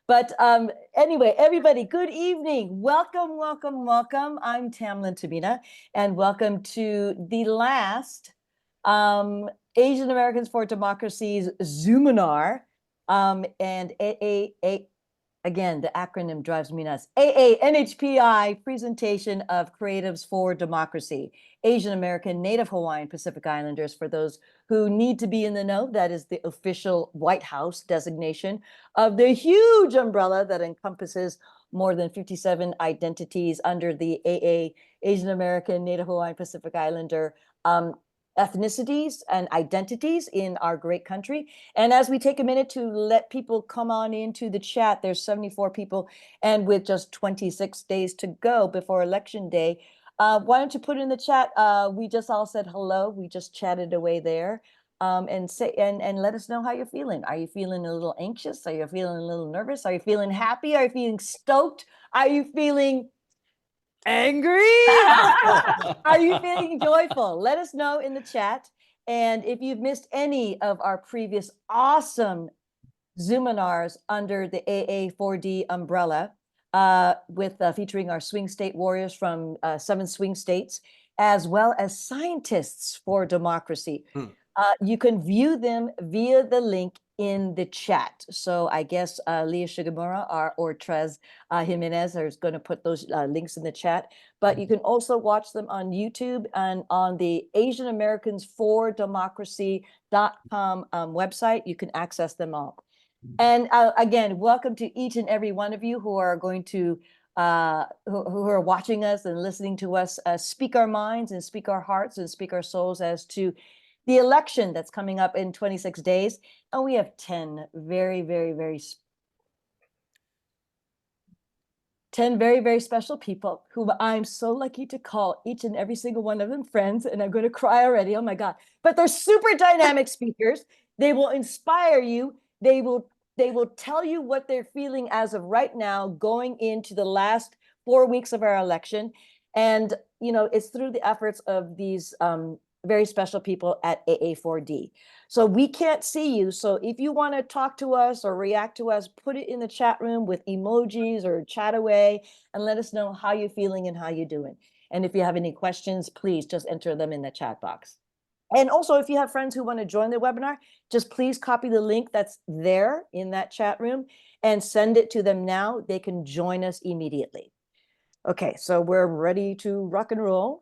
But anyway, everybody, good evening. Welcome, welcome, welcome. I'm Tamlyn Tomita, and welcome to the last Asian Americans for Democracy's Zoominar. And again, the acronym drives me nuts. AANHPI presentation of Creatives for Democracy, Asian American, Native Hawaiian, Pacific Islanders. For those who need to be in the know, that is the official White House designation of the huge umbrella that encompasses more than 57 identities under the AA, Asian American, Native Hawaiian, Pacific Islander ethnicities and identities in our great country. And as we take a minute to let people come on into the chat, there's 74 people, and with just 26 days to go before Election Day, why don't you put in the chat? We just all said hello. We just chatted away there. And let us know how you're feeling. Are you feeling a little anxious? Are you feeling a little nervous? Are you feeling happy? Are you feeling stoked? Are you feeling angry? Are you feeling joyful? Let us know in the chat. And if you've missed any of our previous awesome Zoominars under the AA4D umbrella, with featuring our swing state warriors from 7 swing states, as well as scientists for democracy. You can view them via the link in the chat. So I guess Leah Shigemura or Trez Jimenez are going to put those links in the chat. But you can also watch them on YouTube and on the Asian Americans for Democracy.com website. You can access them all. And again, welcome to each and every one of you who are going to who are watching us and listening to us speak our minds and speak our hearts and speak our souls as to the election that's coming up in 26 days. And we have 10 very, very special people whom I'm so lucky to call each and every single one of them friends. And I'm going to cry already. Oh my God. But they're super dynamic speakers. They will inspire you. They will tell you what they're feeling as of right now, going into the last 4 weeks of our election. And, you know, it's through the efforts of these very special people at AA4D. So we can't see you. So if you want to talk to us or react to us, put it in the chat room with emojis or chat away and let us know how you're feeling and how you're doing. And if you have any questions, please just enter them in the chat box. And also, if you have friends who want to join the webinar, just please copy the link that's there in that chat room and send it to them now. They can join us immediately. Okay, so we're ready to rock and roll.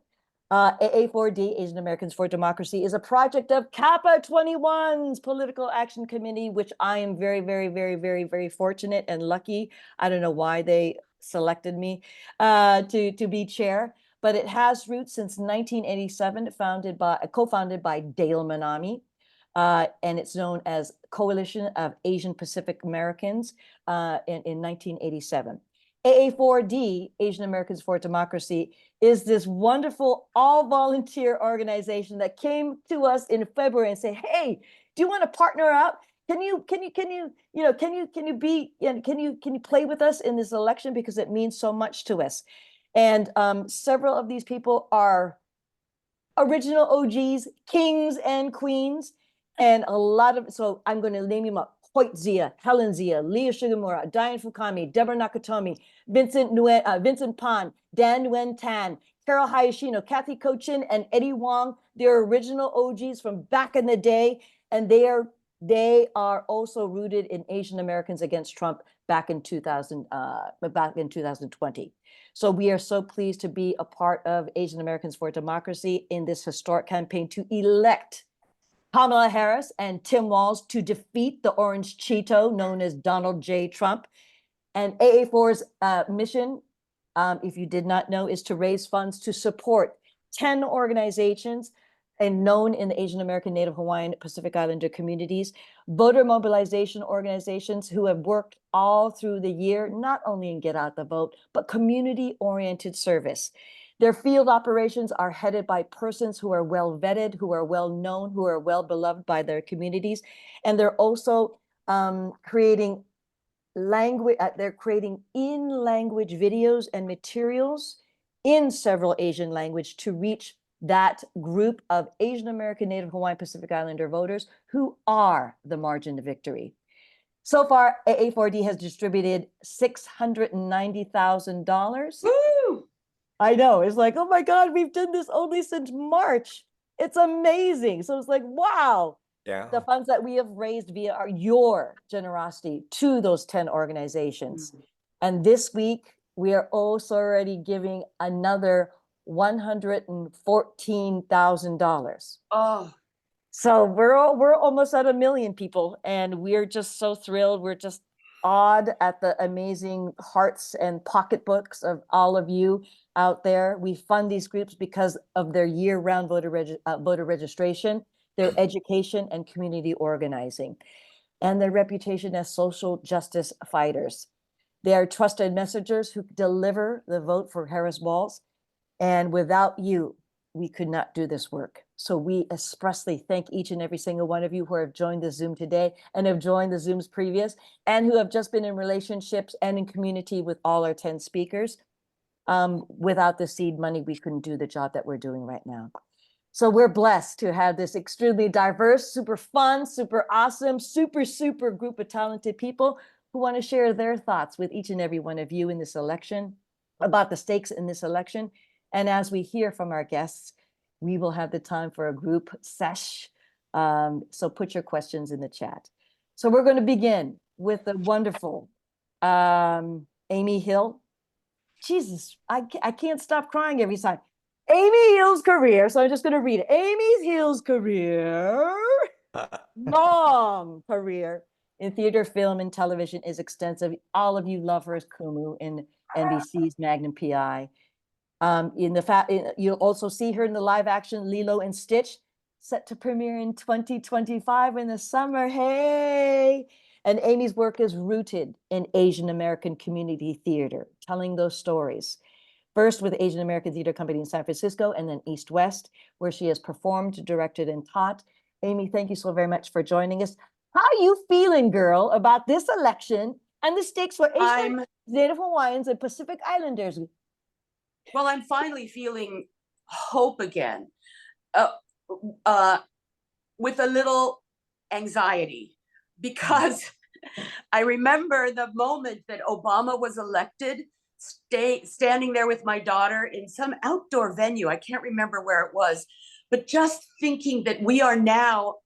AA4D, Asian Americans for Democracy, is a project of CAPA21's Political Action Committee, which I am very fortunate and lucky. I don't know why they selected me to be chair, but it has roots since 1987, co-founded by Dale Manami, and it's known as Coalition of Asian Pacific Americans in 1987. AA4D, Asian Americans for Democracy, is this wonderful all-volunteer organization that came to us in February and said, "Hey, do you want to partner up? Can you play with us in this election because it means so much to us?" And several of these people are original OGs, kings and queens, and so I'm going to name them up. Hoyt Zia, Helen Zia, Leah Shigemura, Diane Fukami, Deborah Nakatomi, Vincent Pan, Dan Nguyen Tan, Carol Hayashino, Kathy Cochin, and Eddie Hwang. They're original OGs from back in the day, and they are also rooted in Asian Americans Against Trump back in 2020. So we are so pleased to be a part of Asian Americans for Democracy in this historic campaign to elect Kamala Harris and Tim Walz to defeat the Orange Cheeto known as Donald J. Trump. And AA4's mission, if you did not know, is to raise funds to support 10 organizations and known in the Asian American, Native Hawaiian, Pacific Islander communities, voter mobilization organizations who have worked all through the year, not only in get out the vote, but community-oriented service. Their field operations are headed by persons who are well vetted, who are well known, who are well beloved by their communities. And they're also creating in-language videos and materials in several Asian language to reach that group of Asian American, Native Hawaiian, Pacific Islander voters who are the margin of victory. So far, AA4D has distributed $690,000. Woo! I know, it's like, oh my God, we've done this only since March. It's amazing. So it's like, wow. Yeah. The funds that we have raised via your generosity to those 10 organizations. Mm. And this week, we are also already giving another $114,000. Oh, So we're almost at 1 million people, and we're just so thrilled. We're just awed at the amazing hearts and pocketbooks of all of you out there. We fund these groups because of their year-round voter registration, their education and community organizing, and their reputation as social justice fighters. They are trusted messengers who deliver the vote for Harris Walz, and without you, we could not do this work. So we expressly thank each and every single one of you who have joined the Zoom today and have joined the Zooms previous, and who have just been in relationships and in community with all our 10 speakers. Without the seed money, we couldn't do the job that we're doing right now. So we're blessed to have this extremely diverse, super fun, super awesome, super group of talented people who want to share their thoughts with each and every one of you in this election, about the stakes in this election. And as we hear from our guests, we will have the time for a group sesh. So put your questions in the chat. So we're going to begin with the wonderful Amy Hill. Jesus, I can't stop crying every time. Amy Hill's career, so I'm just going to read it. Amy Hill's career, long career in theater, film, and television is extensive. All of you love her as Kumu in NBC's Magnum PI. You'll also see her in the live action Lilo and Stitch, set to premiere in 2025 in the summer. Hey! And Amy's work is rooted in Asian American community theater, telling those stories. First with Asian American Theater Company in San Francisco, and then East West, where she has performed, directed, and taught. Amy, thank you so very much for joining us. How are you feeling, girl, about this election and the stakes for Asian, Native Hawaiians, and Pacific Islanders? Well, I'm finally feeling hope again, with a little anxiety, because I remember the moment that Obama was elected, standing there with my daughter in some outdoor venue. I can't remember where it was, but just thinking that we are now,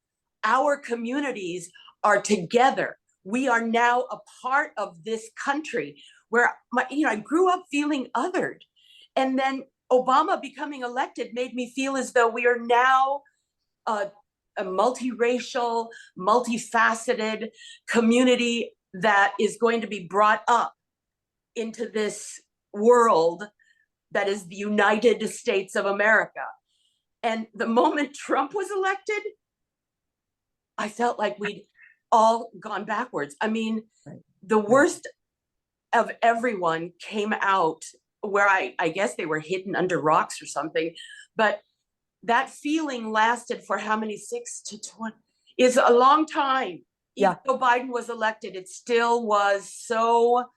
our communities are together. We are now a part of this country where I grew up feeling othered. And then Obama becoming elected made me feel as though we are now a multiracial, multifaceted community that is going to be brought up into this world that is the United States of America. And the moment Trump was elected, I felt like we'd all gone backwards. I mean, the worst of everyone came out, where I guess they were hidden under rocks or something, but that feeling lasted for how many, 6 to 20, is a long time. Yeah. Even though Biden was elected, it still was so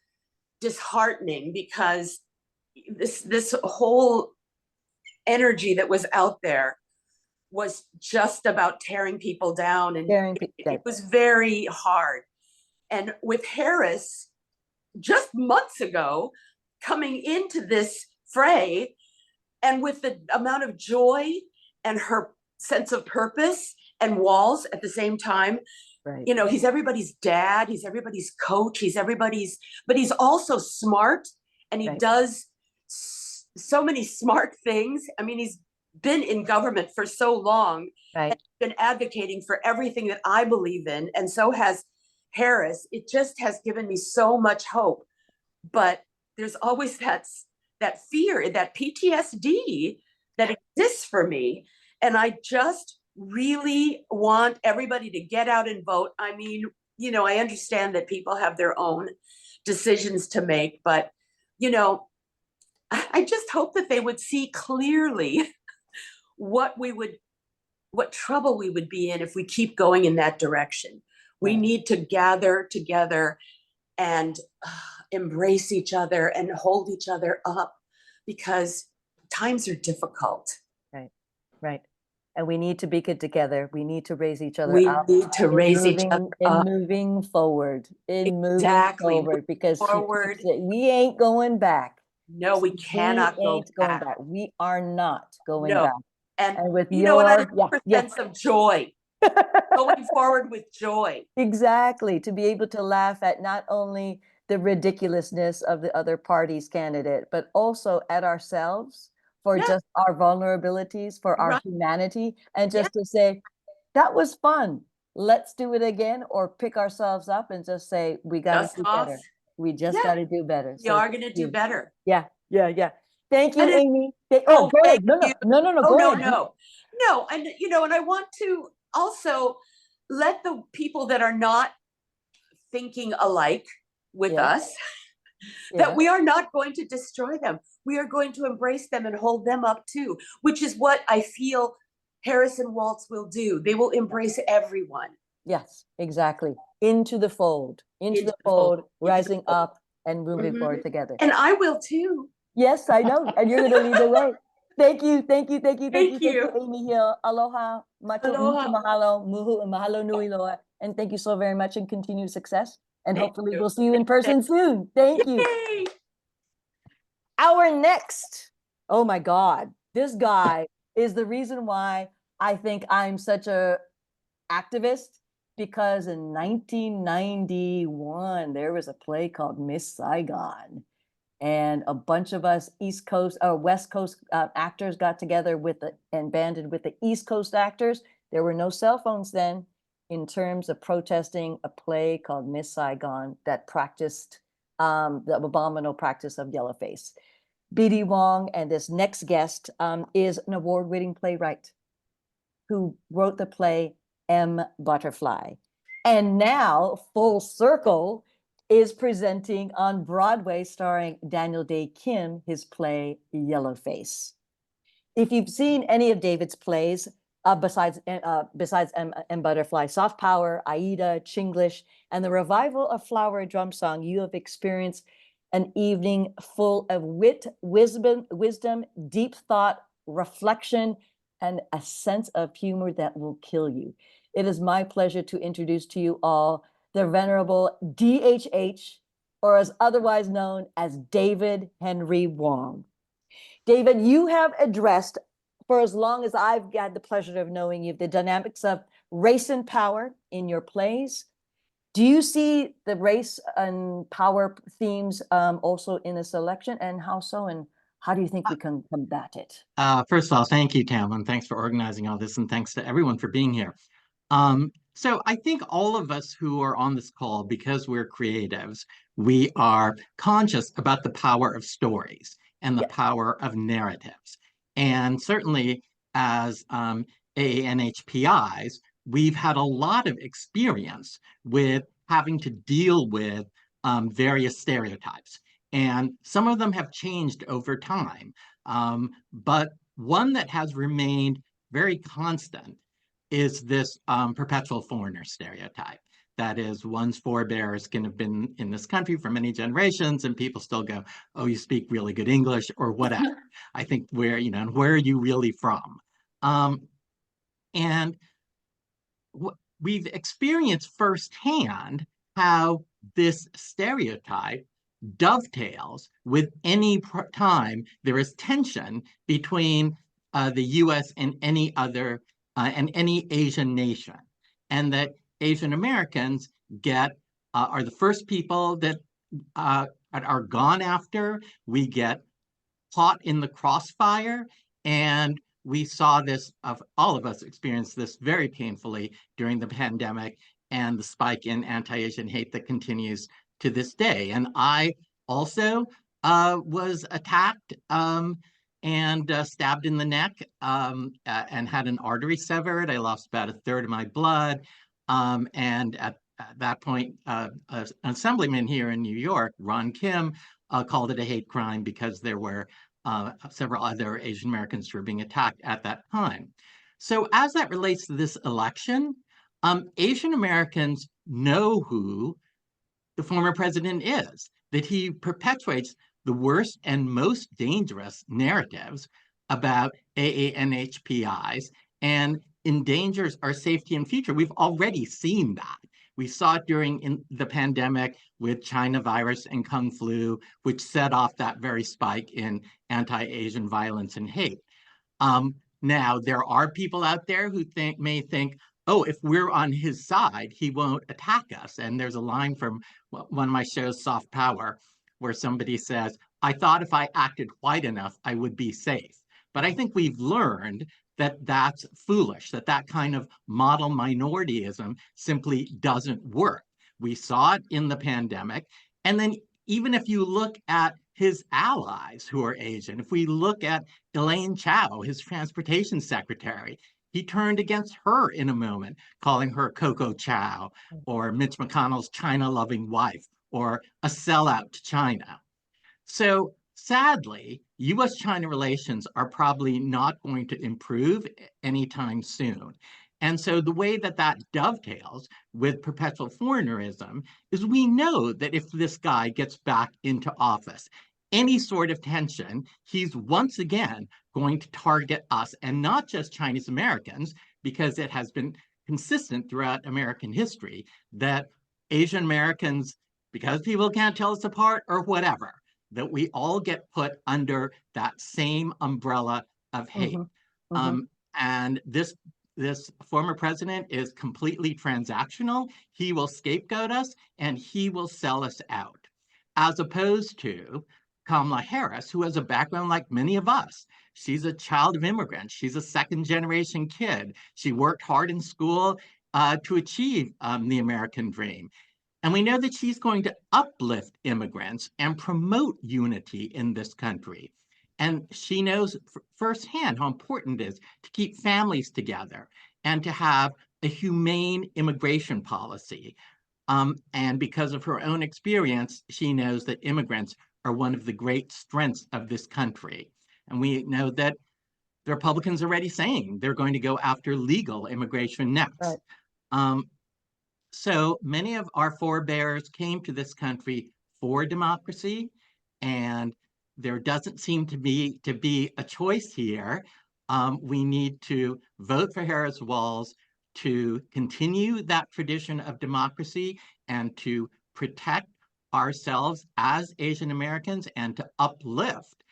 disheartening, because this whole energy that was out there was just about tearing people down, and it was very hard. And with Harris, just months ago, coming into this fray, and with the amount of joy and her sense of purpose, and Walz at the same time, right. He's everybody's dad, he's everybody's coach, but he's also smart, and he right. does so many smart things. I mean, he's been in government for so long, right. and been advocating for everything that I believe in, and so has Harris. It just has given me so much hope. But there's always that fear, that PTSD that exists for me. And I just really want everybody to get out and vote. I mean, I understand that people have their own decisions to make, but, I just hope that they would see clearly what trouble we would be in if we keep going in that direction. We need to gather together and embrace each other and hold each other up, because times are difficult. Right. and we need to be good together. We need to raise each other We up need to raise each other in up. moving forward, Exactly. forward, because Forward. we ain't going back. No, we cannot go ain't going back. back. We are not going No. back. And with you know, another yeah. sense of joy, going forward with joy. Exactly, to be able to laugh at not only the ridiculousness of the other party's candidate, but also at ourselves for Yeah. just our vulnerabilities, for our Right. humanity, and just to say, that was fun. Let's do it again, or pick ourselves up and just say, we got to do better. We just got to do better. We are going to do better. Yeah. Thank you, And Amy. Oh, go ahead. thank you. No. Oh, Go no, ahead. no. And, you know, and I want to also let the people that are not thinking alike with us, that we are not going to destroy them. We are going to embrace them and hold them up too, which is what I feel Harris and Walz will do. They will embrace everyone. Yes, exactly. Into the fold, rising up and moving forward together. And I will too. Yes, I know. And you're going to lead the way. Thank you, Amy Hill. Aloha, mahalo, muhu, mahalo nui loa. And thank you so very much, and continued success. And hopefully we'll see you in person soon. Thank you. Our next, oh my God, this guy is the reason why I think I'm such a activist, because in 1991, there was a play called Miss Saigon. And a bunch of us East Coast or West Coast actors got together and banded with the East Coast actors. There were no cell phones then, in terms of protesting a play called Miss Saigon that practiced the abominable practice of yellowface. B.D. Wong, and this next guest is an award-winning playwright who wrote the play M. Butterfly. And now, full circle, is presenting on Broadway, starring Daniel Day Kim, his play Yellowface. If you've seen any of David's plays, besides M. Butterfly, Soft Power, Aida, Chinglish, and the revival of Flower Drum Song, you have experienced an evening full of wit, wisdom, deep thought, reflection, and a sense of humor that will kill you. It is my pleasure to introduce to you all the venerable DHH, or as otherwise known as David Henry Wong. David, you have addressed, for as long as I've had the pleasure of knowing you, the dynamics of race and power in your plays. Do you see the race and power themes also in this election, and how so, and how do you think we can combat it? First of all, thank you, Tamlyn. Thanks for organizing all this, and thanks to everyone for being here. So I think all of us who are on this call, because we're creatives, we are conscious about the power of stories and the power of narratives. And certainly as AANHPIs, we've had a lot of experience with having to deal with various stereotypes. And some of them have changed over time. But one that has remained very constant is this perpetual foreigner stereotype. That is, one's forebears can have been in this country for many generations, and people still go, "Oh, you speak really good English," or whatever. I think where are you really from? And we've experienced firsthand how this stereotype dovetails with any time there is tension between the U.S. and any other and any Asian nation, and that Asian Americans are the first people that are gone after. We get caught in the crossfire, and we saw this, all of us experienced this very painfully during the pandemic and the spike in anti-Asian hate that continues to this day. And I also was attacked and stabbed in the neck and had an artery severed. I lost about a third of my blood. And at that point, an assemblyman here in New York, Ron Kim, called it a hate crime because there were several other Asian Americans who were being attacked at that time. So as that relates to this election, Asian Americans know who the former president is, that he perpetuates the worst and most dangerous narratives about AANHPIs and endangers our safety and future. We've already seen that. We saw it during the pandemic with China virus and Kung flu, which set off that very spike in anti-Asian violence and hate. Now, there are people out there who may think, oh, if we're on his side, he won't attack us. And there's a line from one of my shows, Soft Power, where somebody says, I thought if I acted white enough, I would be safe. But I think we've learned that that's foolish, that that kind of model minorityism simply doesn't work. We saw it in the pandemic. And then even if you look at his allies who are Asian, if we look at Elaine Chao, his transportation secretary, he turned against her in a moment, calling her Coco Chow, or Mitch McConnell's China-loving wife, or a sellout to China. So sadly, US-China relations are probably not going to improve anytime soon. And so the way that that dovetails with perpetual foreignerism is we know that if this guy gets back into office, any sort of tension, he's once again going to target us, and not just Chinese Americans, because it has been consistent throughout American history that Asian Americans, because people can't tell us apart or whatever, that we all get put under that same umbrella of hate. And this former president is completely transactional. He will scapegoat us and he will sell us out, as opposed to Kamala Harris, who has a background like many of us. She's a child of immigrants. She's a second-generation kid. She worked hard in school to achieve the American dream. And we know that she's going to uplift immigrants and promote unity in this country. And she knows firsthand how important it is to keep families together and to have a humane immigration policy. And because of her own experience, she knows that immigrants are one of the great strengths of this country. And we know that the Republicans are already saying they're going to go after legal immigration next. Right. So many of our forebears came to this country for democracy, and there doesn't seem to be a choice here. We need to vote for Harris Walz to continue that tradition of democracy and to protect ourselves as Asian Americans and to uplift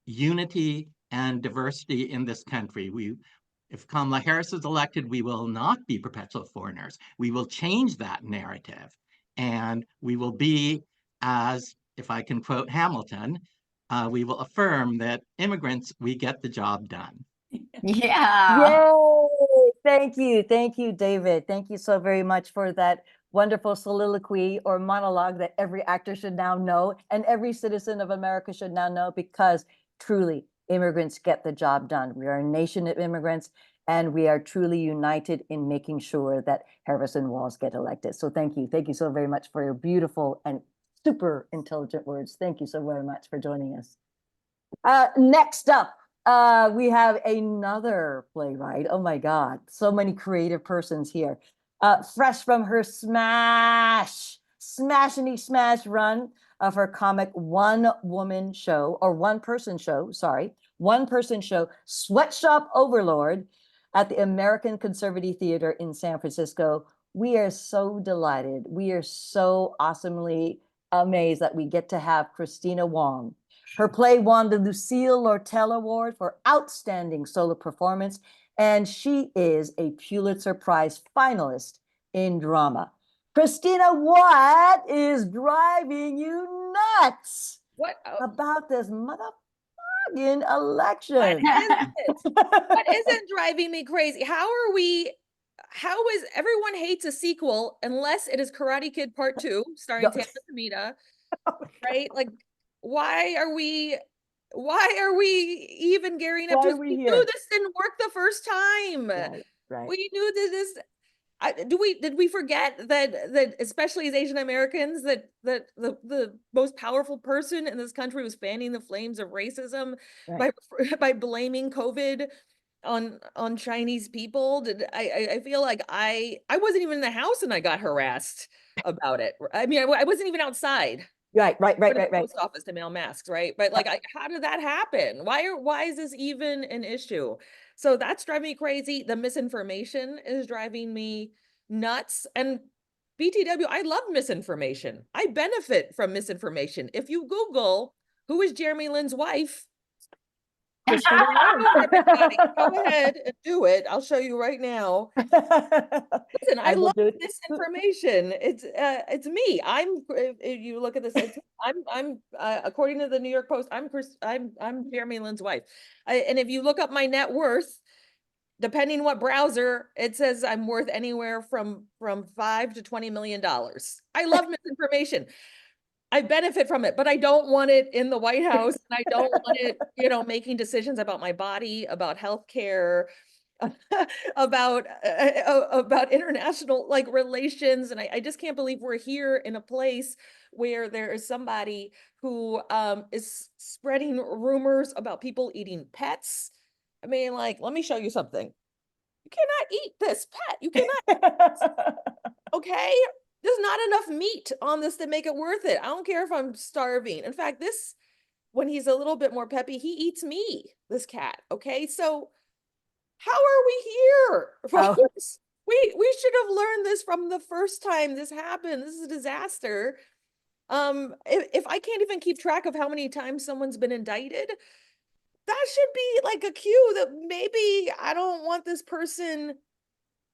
unity and diversity in this country. If Kamala Harris is elected, we will not be perpetual foreigners. We will change that narrative. And we will be, as if I can quote Hamilton, we will affirm that immigrants, we get the job done. Yeah. Yay! Thank you, David. Thank you so very much for that wonderful soliloquy or monologue that every actor should now know and every citizen of America should now know, because truly, immigrants get the job done. We are a nation of immigrants, and we are truly united in making sure that Harris and Walz get elected. So thank you. Thank you so very much for your beautiful and super intelligent words. Thank you so very much for joining us. Next up, we have another playwright. Oh my God, so many creative persons here. Fresh from her smash run of her comic one-person show, Sweatshop Overlord, at the American Conservative Theater in San Francisco. We are so delighted. We are so awesomely amazed that we get to have Kristina Wong. Her play won the Lucille Lortel Award for Outstanding Solo Performance, and she is a Pulitzer Prize finalist in drama. Kristina, what is driving you nuts about this motherfucking election? What isn't driving me crazy? How is everyone hates a sequel unless it is Karate Kid Part 2 starring Tamlyn Tomita, right? Like, why are we even gearing up to this? We knew this didn't work the first time. Right. We knew that this. Did we forget that especially as Asian Americans, that the most powerful person in this country was fanning the flames of racism by blaming COVID on Chinese people? I feel like I wasn't even in the house and I got harassed about it. I mean, I wasn't even outside. Right. Post office to mail masks, right? But like, how did that happen? Why is this even an issue? So that's driving me crazy. The misinformation is driving me nuts. And BTW, I love misinformation. I benefit from misinformation. If you Google who is Jeremy Lin's wife, Kristina Wong, everybody, go ahead and do it. I'll show you right now. Listen, I love this information. It's me. If you look at this, I'm according to the New York Post, I'm Jeremy Lin's wife. And if you look up my net worth, depending what browser, it says I'm worth anywhere from $5 to $20 million. I love misinformation. I benefit from it, but I don't want it in the White House. And I don't want it, making decisions about my body, about healthcare, about international relations. And I just can't believe we're here in a place where there is somebody who is spreading rumors about people eating pets. I mean, let me show you something. You cannot eat this pet. You cannot. Okay. There's not enough meat on this to make it worth it. I don't care if I'm starving. In fact, when he's a little bit more peppy, he eats me, this cat. Okay. So how are we here, folks? We should have learned this from the first time this happened. This is a disaster. If I can't even keep track of how many times someone's been indicted, that should be a cue that maybe I don't want this person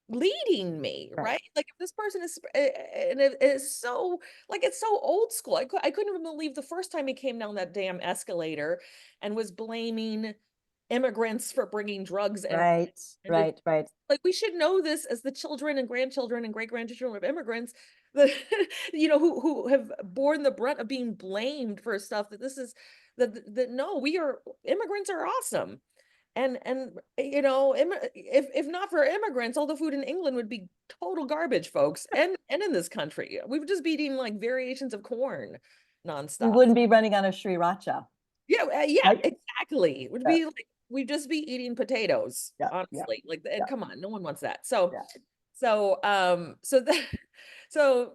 leading me, right? If this person is, and it is so, it's so old school. I couldn't even believe the first time he came down that damn escalator and was blaming immigrants for bringing drugs in. Right. We should know this as the children and grandchildren and great-grandchildren of immigrants that, who have borne the brunt of being blamed for stuff that no, immigrants are awesome. And if not for immigrants, all the food in England would be total garbage, folks. And in this country, we would just be eating variations of corn nonstop. We wouldn't be running on a shriracha. Yeah, exactly. It would be we'd just be eating potatoes, honestly. Come on, no one wants that. So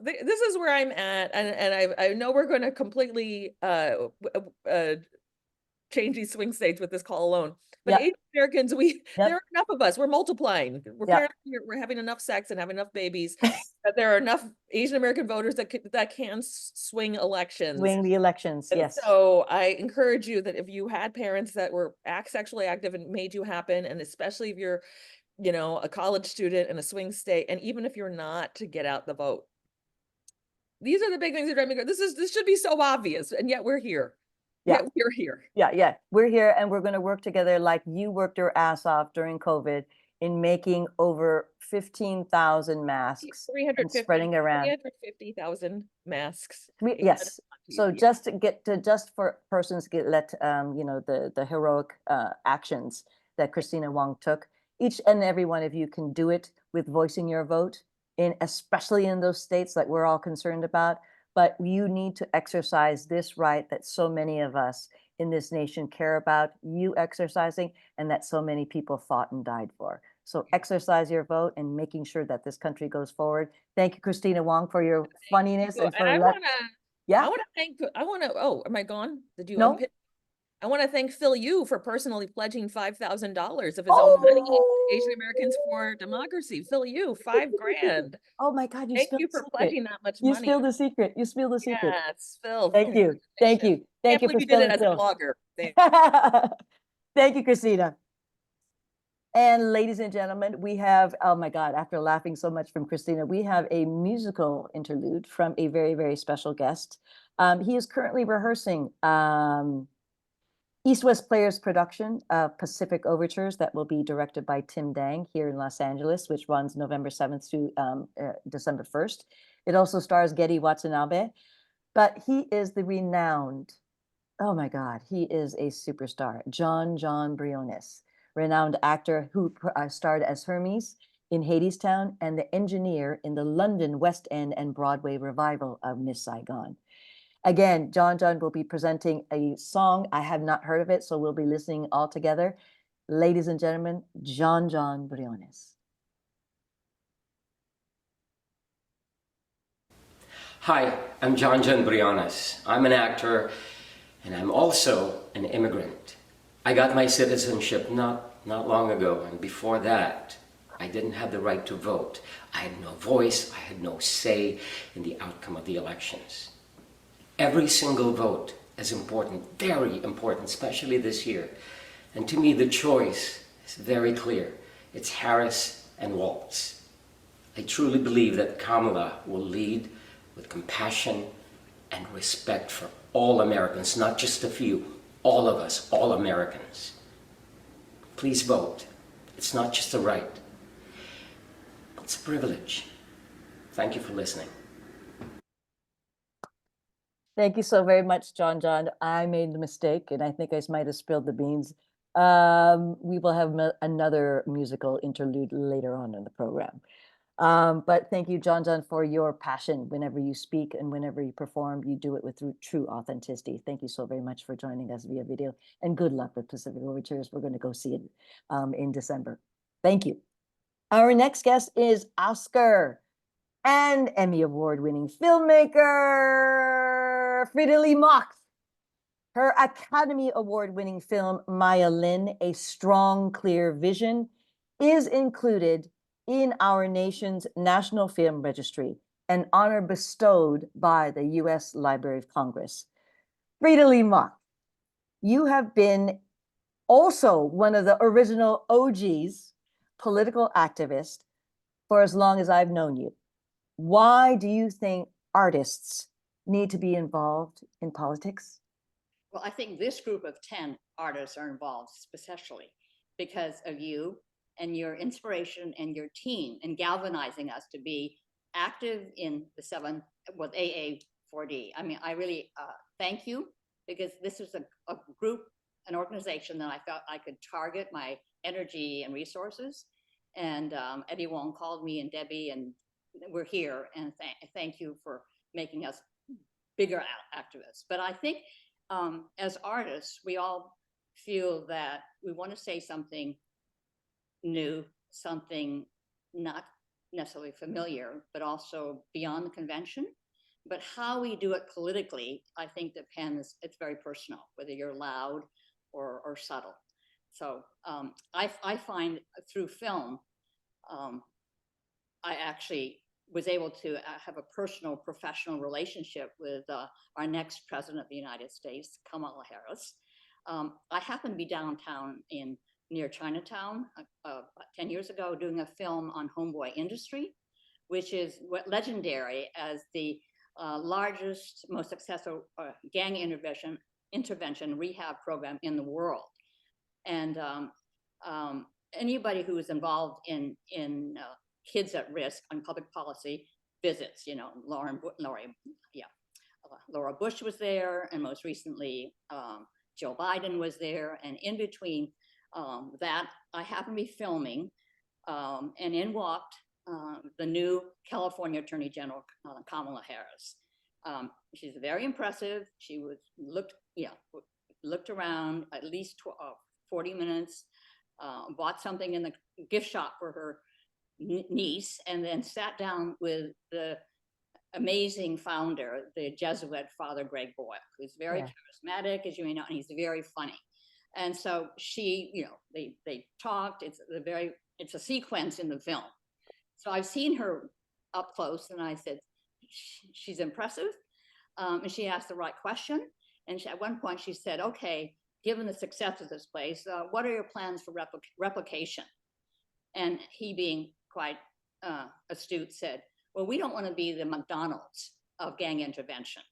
this is where I'm at, and I know we're going to completely change these swing states with this call alone. But Asian Americans, there are enough of us. We're multiplying. We're having enough sex and having enough babies that there are enough Asian American voters that can swing elections. Swing the elections, and yes. So I encourage you that if you had parents that were sexually active and made you happen, and especially if you're, a college student in a swing state, and even if you're not, to get out the vote. These are the big things that drive me. This should be so obvious, and yet we're here. Yeah, we're here. Yeah. We're here, and we're going to work together like you worked your ass off during COVID in making over 15,000 masks and spreading around. 350,000 masks. Yes. So just for persons let the heroic actions that Kristina Wong took, each and every one of you can do it with voicing your vote, especially in those states that we're all concerned about. But you need to exercise this right that so many of us in this nation care about, you exercising, and that so many people fought and died for. So exercise your vote and making sure that this country goes forward. Thank you, Kristina Wong, for your funniness. And for am I gone? Did you unpick? I want to thank Phil Yu for personally pledging $5,000 of his own money to Asian Americans for Democracy. Phil Yu, $5,000. Oh my God! Thank you for pledging that much money. You spilled the secret. You spilled the secret. Yes, Phil. Thank you for did it as a blogger. Thank you, Kristina. And ladies and gentlemen, we have, oh my God, after laughing so much from Kristina, we have a musical interlude from a very, very special guest. He is currently rehearsing East West Players production of Pacific Overtures that will be directed by Tim Dang here in Los Angeles, which runs November 7th to December 1st. It also stars Getty Watanabe, but he is the renowned, oh my God, he is a superstar, Jon Jon Briones, renowned actor who starred as Hermes in Hadestown and the engineer in the London West End and Broadway revival of Miss Saigon. Again, Jon Jon will be presenting a song. I have not heard of it, so we'll be listening all together. Ladies and gentlemen, Jon Jon Briones. Hi, I'm Jon Jon Briones. I'm an actor, and I'm also an immigrant. I got my citizenship not long ago, and before that, I didn't have the right to vote. I had no voice, I had no say in the outcome of the elections. Every single vote is important, very important, especially this year. And to me, the choice is very clear. It's Harris and Walz. I truly believe that Kamala will lead with compassion and respect for all Americans, not just a few, all of us, all Americans. Please vote. It's not just a right, it's a privilege. Thank you for listening. Thank you so very much, Jon Jon. I made the mistake, and I think I might have spilled the beans. We will have another musical interlude later on in the program. But thank you, Jon Jon, for your passion. Whenever you speak and whenever you perform, you do it with true authenticity. Thank you so very much for joining us via video, and good luck with Pacific Overtures. We're going to go see it in December. Thank you. Our next guest is Oscar and Emmy Award-winning filmmaker Freida Lee Mock. Her Academy Award-winning film, Maya Lin, A Strong, Clear Vision, is included in our nation's National Film Registry, an honor bestowed by the U.S. Library of Congress. Freida Lee Mock, you have been also one of the original OGs, political activist, for as long as I've known you. Why do you think artists need to be involved in politics? Well, I think this group of 10 artists are involved, especially because of you and your inspiration and your team and galvanizing us to be active in the AA4D. I mean, I really thank you, because this is a group, an organization that I felt I could target my energy and resources. And Eddie Wong called me, and Debbie, and we're here. And thank you for making us bigger activists. But I think as artists, we all feel that we want to say something new, something not necessarily familiar, but also beyond the convention. But how we do it politically, I think depends, it's very personal, whether you're loud or subtle. So I find through film, I actually was able to have a personal, professional relationship with our next president of the United States, Kamala Harris. I happened to be downtown near Chinatown 10 years ago doing a film on homeboy industry, which is legendary as the largest, most successful gang intervention rehab program in the world. And anybody who is involved in kids at risk on public policy visits, you know, Laura Bush was there, and most recently Joe Biden was there. And in between that, I happened to be filming, and in walked the new California Attorney General, Kamala Harris. She's very impressive. She looked around at least 40 minutes, bought something in the gift shop for her niece, and then sat down with the amazing founder, the Jesuit Father Greg Boyle, who's very charismatic, as you may know, and he's very funny. And so she, you know, they talked. It's a sequence in the film. So I've seen her up close, and I said, she's impressive. And she asked the right question. And at one point she said, okay, given the success of this place, what are your plans for replication? And he, being quite astute, said, well, we don't want to be the McDonald's of gang intervention.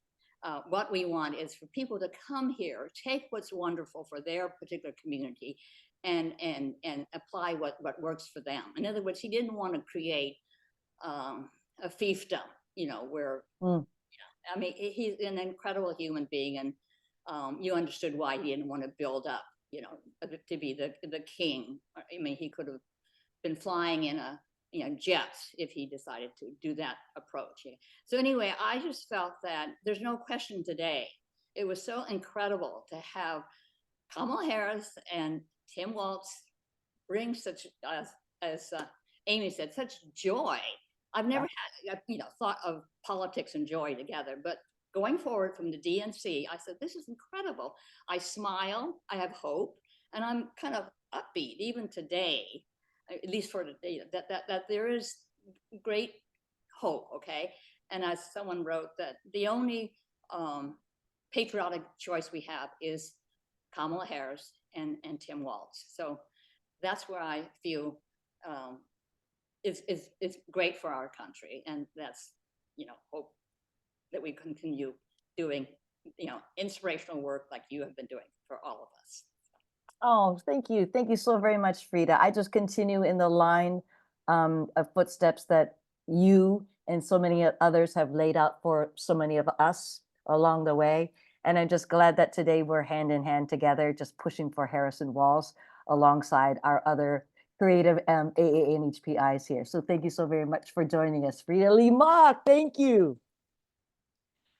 What we want is for people to come here, take what's wonderful for their particular community, and apply what works for them. In other words, he didn't want to create a fiefdom, you know, where, you know, I mean, he's an incredible human being, and you understood why he didn't want to build up, you know, to be the king. I mean, he could have been flying in a, you know, jets if he decided to do that approach. So anyway, I just felt that there's no question today. It was so incredible to have Kamala Harris and Tim Walz bring such, as Amy said, such joy. I've never had, thought of politics and joy together, but going forward from the DNC, I said, this is incredible. I smile, I have hope, and I'm kind of upbeat even today, at least for today, that there is great hope, okay? And as someone wrote, that the only patriotic choice we have is Kamala Harris and Tim Walz. So that's where I feel is great for our country, and that's hope that we continue doing inspirational work like you have been doing for all of us. Oh, thank you so very much, Freida. I just continue in the line of footsteps that you and so many others have laid out for so many of us along the way. And I'm just glad that today we're hand in hand together, just pushing for Harris and Walz alongside our other creative AANHPIs here. So thank you so very much for joining us. Freida Lee Mock, thank you.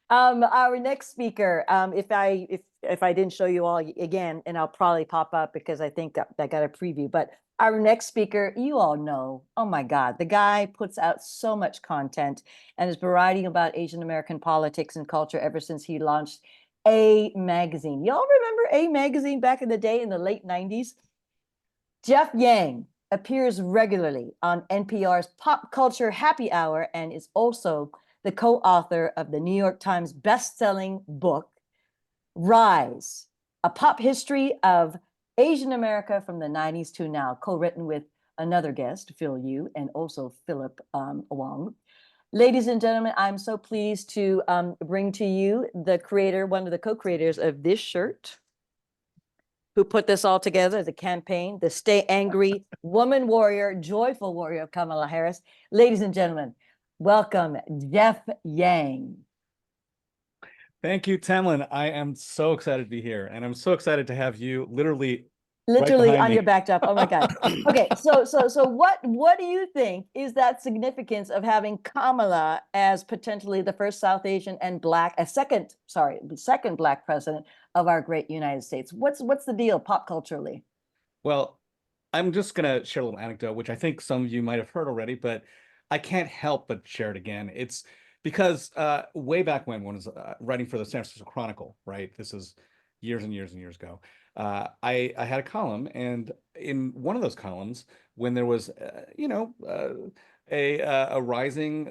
Our next speaker, if I didn't show you all again, and I'll probably pop up because I think I got a preview, but our next speaker, you all know, oh my God, the guy puts out so much content and has been writing about Asian American politics and culture ever since he launched A Magazine. Y'all remember A Magazine back in the day in the late 90s? Jeff Yang appears regularly on NPR's Pop Culture Happy Hour and is also the co-author of the New York Times best-selling book, Rise, A Pop History of Asian America from the 90s to Now, co-written with another guest, Phil Yu, and also Philip Wong. Ladies and gentlemen, I'm so pleased to bring to you the creator, one of the co-creators of this shirt, who put this all together, the campaign, the Stay Angry Woman Warrior, Joyful Warrior of Kamala Harris. Ladies and gentlemen, welcome, Jeff Yang. Thank you, Tamlyn. I am so excited to be here, and I'm so excited to have you literally Literally on me. your backdrop. Oh my God. Okay, so what do you think is that significance of having Kamala as potentially the first South Asian and second Black president of our great United States? What's the deal pop culturally? Well, I'm just gonna share a little anecdote, which I think some of you might have heard already, but I can't help but share it again. It's because way back when I was writing for the San Francisco Chronicle, right? This is years and years and years ago. I had a column, and in one of those columns, when there was, a rising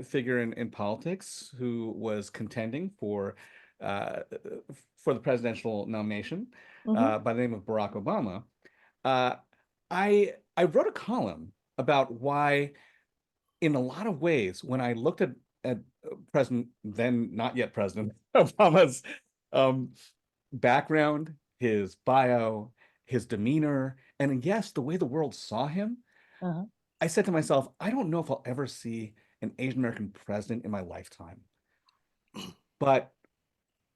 figure in politics who was contending for the presidential nomination by the name of Barack Obama, I wrote a column about why, in a lot of ways, when I looked at President, then not yet President Obama's background, his bio, his demeanor, and yes, the way the world saw him, I said to myself, I don't know if I'll ever see an Asian American president in my lifetime. But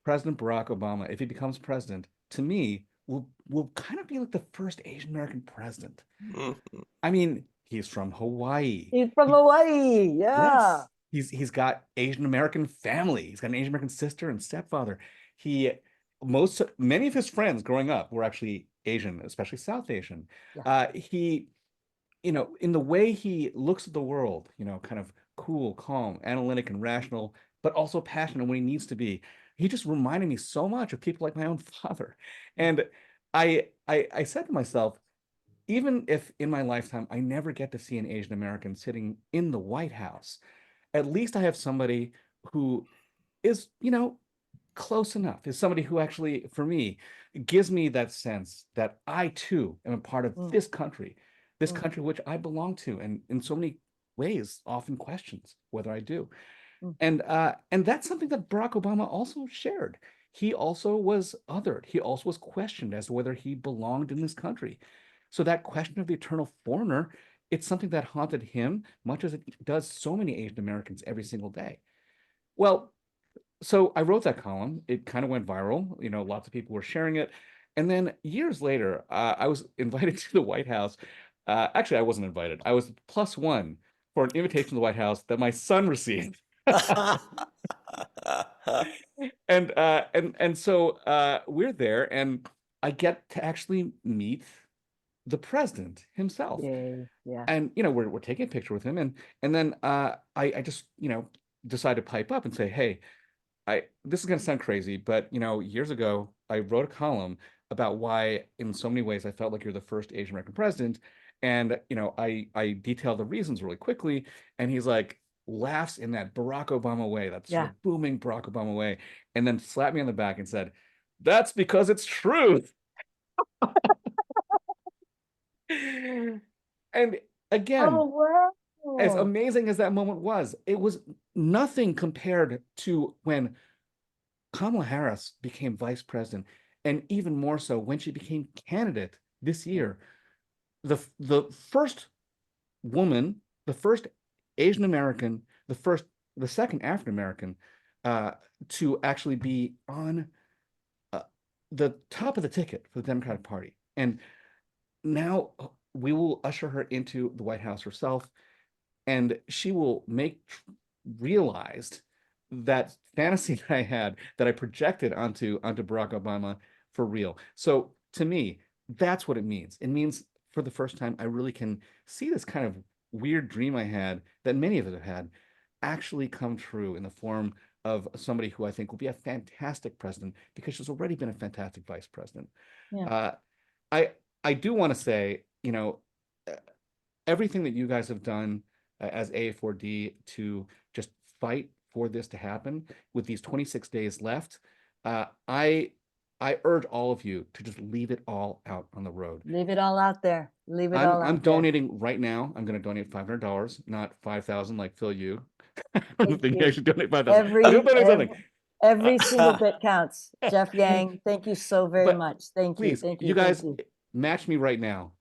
President Barack Obama, if he becomes president, to me, will kind of be like the first Asian American president. I mean, he's from Hawaii. He's from Hawaii, yeah. Yes. He's got Asian American family. He's got an Asian American sister and stepfather. Many of his friends growing up were actually Asian, especially South Asian. Yeah. He, in the way he looks at the world, kind of cool, calm, analytic, and rational, but also passionate when he needs to be. He just reminded me so much of people like my own father. And I said to myself, even if in my lifetime I never get to see an Asian American sitting in the White House, at least I have somebody who is, close enough, is somebody who actually, for me, gives me that sense that I too am a part of this country which I belong to, and in so many ways often questions whether I do. And that's something that Barack Obama also shared. He also was othered. He also was questioned as to whether he belonged in this country. So that question of the eternal foreigner, it's something that haunted him, much as it does so many Asian Americans every single day. Well, so I wrote that column. It kind of went viral. Lots of people were sharing it. And then years later, I was invited to the White House. Actually, I wasn't invited. I was +1 for an invitation to the White House that my son received. And so we're there, and I get to actually meet the president himself. Yeah. And we're taking a picture with him, and then I just decided to pipe up and say, hey, this is going to sound crazy, but years ago I wrote a column about why in so many ways I felt like you're the first Asian American president, and I detailed the reasons really quickly, and he's like, laughs in that Barack Obama way, that sort of booming Barack Obama way, and then slapped me on the back and said, that's because it's truth. And again, as amazing as that moment was, it was nothing compared to when Kamala Harris became vice president, and even more so when she became candidate this year. The first woman, the first Asian American, the second African American to actually be on the top of the ticket for the Democratic Party. And now we will usher her into the White House herself, and she will make realized that fantasy that I had, that I projected onto Barack Obama, for real. So to me, that's what it means. It means for the first time, I really can see this kind of weird dream I had, that many of us have had, actually come true in the form of somebody who I think will be a fantastic president, because she's already been a fantastic vice president. I do want to say, everything that you guys have done as AA4D to just fight for this to happen with these 26 days left, I urge all of you to just leave it all out on the road. Leave it all out there. Leave it all out there. I'm donating right now. I'm going to donate $500, not 5,000 like Phil, you. I don't think I should donate 5,000. Every single bit counts. Jeff Yang, thank you so very much. Thank you. Please, Thank you. You guys, match me right now.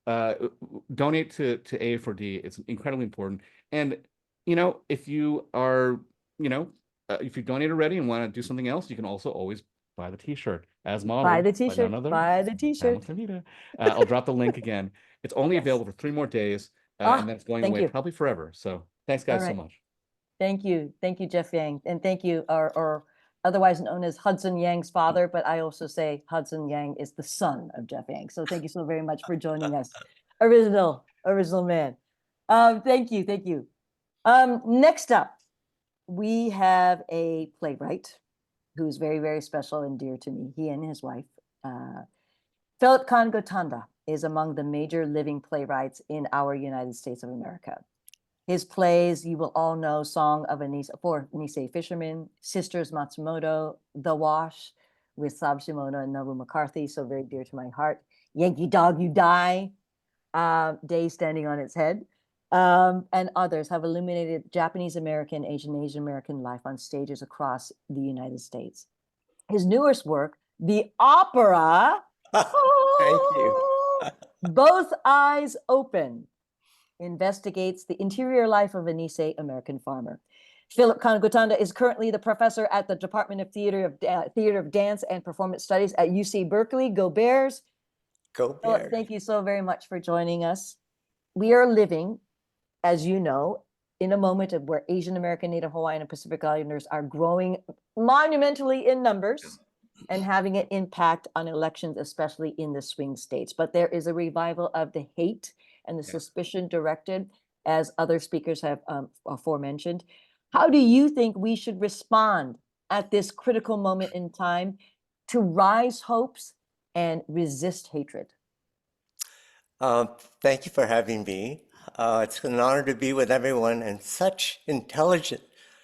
Donate to AA4D. It's incredibly important. And, if you are, if you donate already and want to do something else, you can also always buy the t-shirt as modeled. Buy the t-shirt. Buy the t-shirt. I'll drop the link again. It's only available for 3 more days, and then it's going away probably forever. So thanks, guys, so much. Thank you. Thank you, Jeff Yang. And thank you, or otherwise known as Hudson Yang's father, but I also say Hudson Yang is the son of Jeff Yang. So thank you so very much for joining us. Original man. Thank you. Thank you. Next up, we have a playwright who's very, very special and dear to me. He and his wife, Philip Kan Gotanda, is among the major living playwrights in our United States of America. His plays, you will all know, Song of a Nisei Fisherman, Sisters Matsumoto, The Wash with Sab Shimono and Nobu McCarthy, so very dear to my heart. Yankee Dog, You Die, Day Standing on Its Head, and others have illuminated Japanese American, Asian American life on stages across the United States. His newest work, the opera, Thank you. Both Eyes Open, investigates the interior life of a Nisei American farmer. Philip Kan Gotanda is currently the professor at the Department of Theater of Dance and Performance Studies at UC Berkeley. Go Bears. Go Bears. Philip, thank you so very much for joining us. We are living, as you know, in a moment of where Asian American, Native Hawaiian, and Pacific Islanders are growing monumentally in numbers and having an impact on elections, especially in the swing states. But there is a revival of the hate and the suspicion directed, as other speakers have aforementioned. How do you think we should respond at this critical moment in time to rise hopes and resist hatred? Thank you for having me. It's an honor to be with everyone and such intelligent,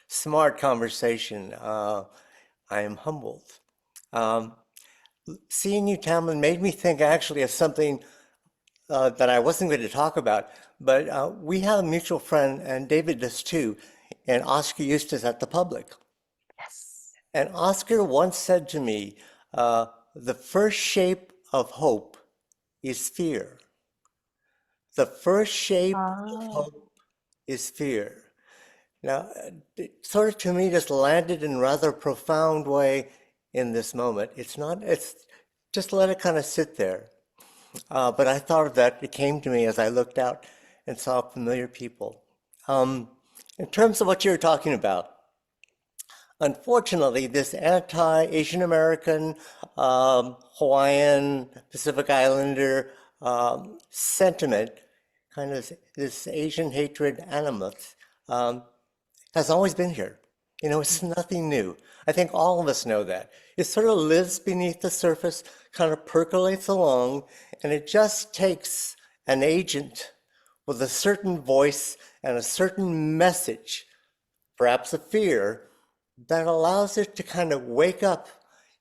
smart conversation. I am humbled. Seeing you, Tamlyn, made me think actually of something that I wasn't going to talk about, but we have a mutual friend, and David does too, and Oscar Eustace at the Public. Yes. And Oscar once said to me, the first shape of hope is fear. The first shape of hope is fear. Now, it sort of to me just landed in a rather profound way in this moment. It's just let it kind of sit there. But I thought of that, it came to me as I looked out and saw familiar people. In terms of what you're talking about, unfortunately, this anti-Asian American, Hawaiian, Pacific Islander sentiment, kind of this Asian hatred animus, has always been here. You know, it's nothing new. I think all of us know that. It sort of lives beneath the surface, kind of percolates along, and it just takes an agent with a certain voice and a certain message, perhaps a fear, that allows it to kind of wake up.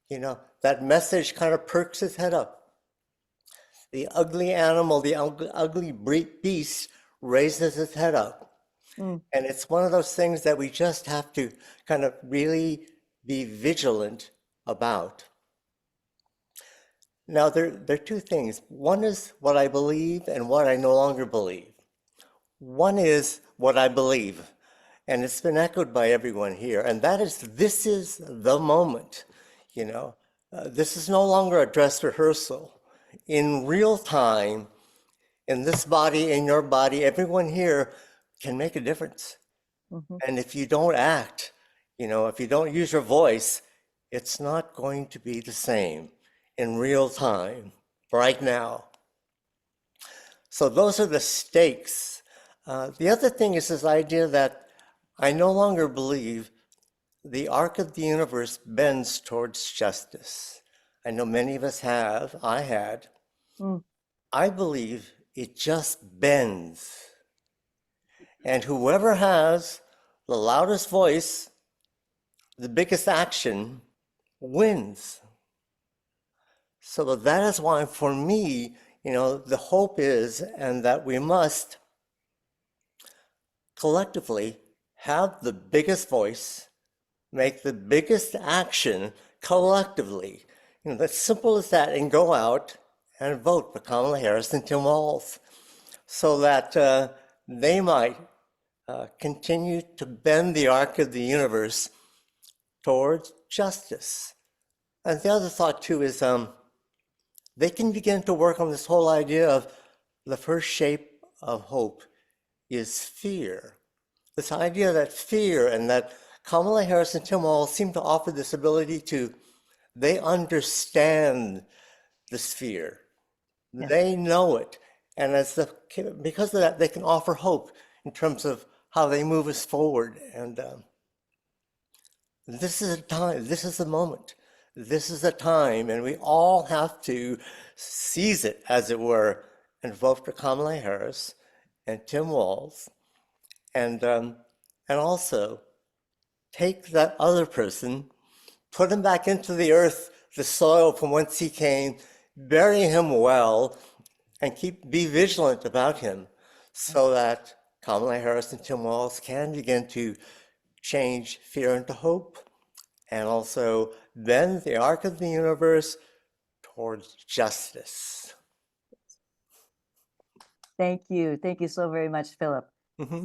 You know, that message kind of perks its head up. The ugly animal, the ugly beast raises its head up. And it's one of those things that we just have to kind of really be vigilant about. Now, there are two things. One is what I believe and what I no longer believe. One is what I believe, and it's been echoed by everyone here, and that is, this is the moment. You know, this is no longer a dress rehearsal. In real time, in this body, in your body, everyone here can make a difference. And if you don't act, you know, if you don't use your voice, it's not going to be the same in real time, right now. So those are the stakes. The other thing is this idea that I no longer believe the arc of the universe bends towards justice. I know many of us have, I had. I believe it just bends. And whoever has the loudest voice, the biggest action, wins. So that is why, for me, you know, the hope is, and that we must collectively have the biggest voice, make the biggest action collectively. You know, that's simple as that, and go out and vote for Kamala Harris and Tim Walz, so that they might continue to bend the arc of the universe towards justice. And the other thought too is they can begin to work on this whole idea of the first shape of hope is fear. This idea that fear, and that Kamala Harris and Tim Walz seem to offer this ability to, they understand this fear. Yeah. They know it. And because of that, they can offer hope in terms of how they move us forward. And this is a time, this is the moment. This is a time, and we all have to seize it, as it were, and vote for Kamala Harris and Tim Walz, and also take that other person, put him back into the earth, the soil from whence he came, bury him well, and be vigilant about him, so that Kamala Harris and Tim Walz can begin to change fear into hope, and also bend the arc of the universe towards justice. Thank you. Thank you so very much, Philip.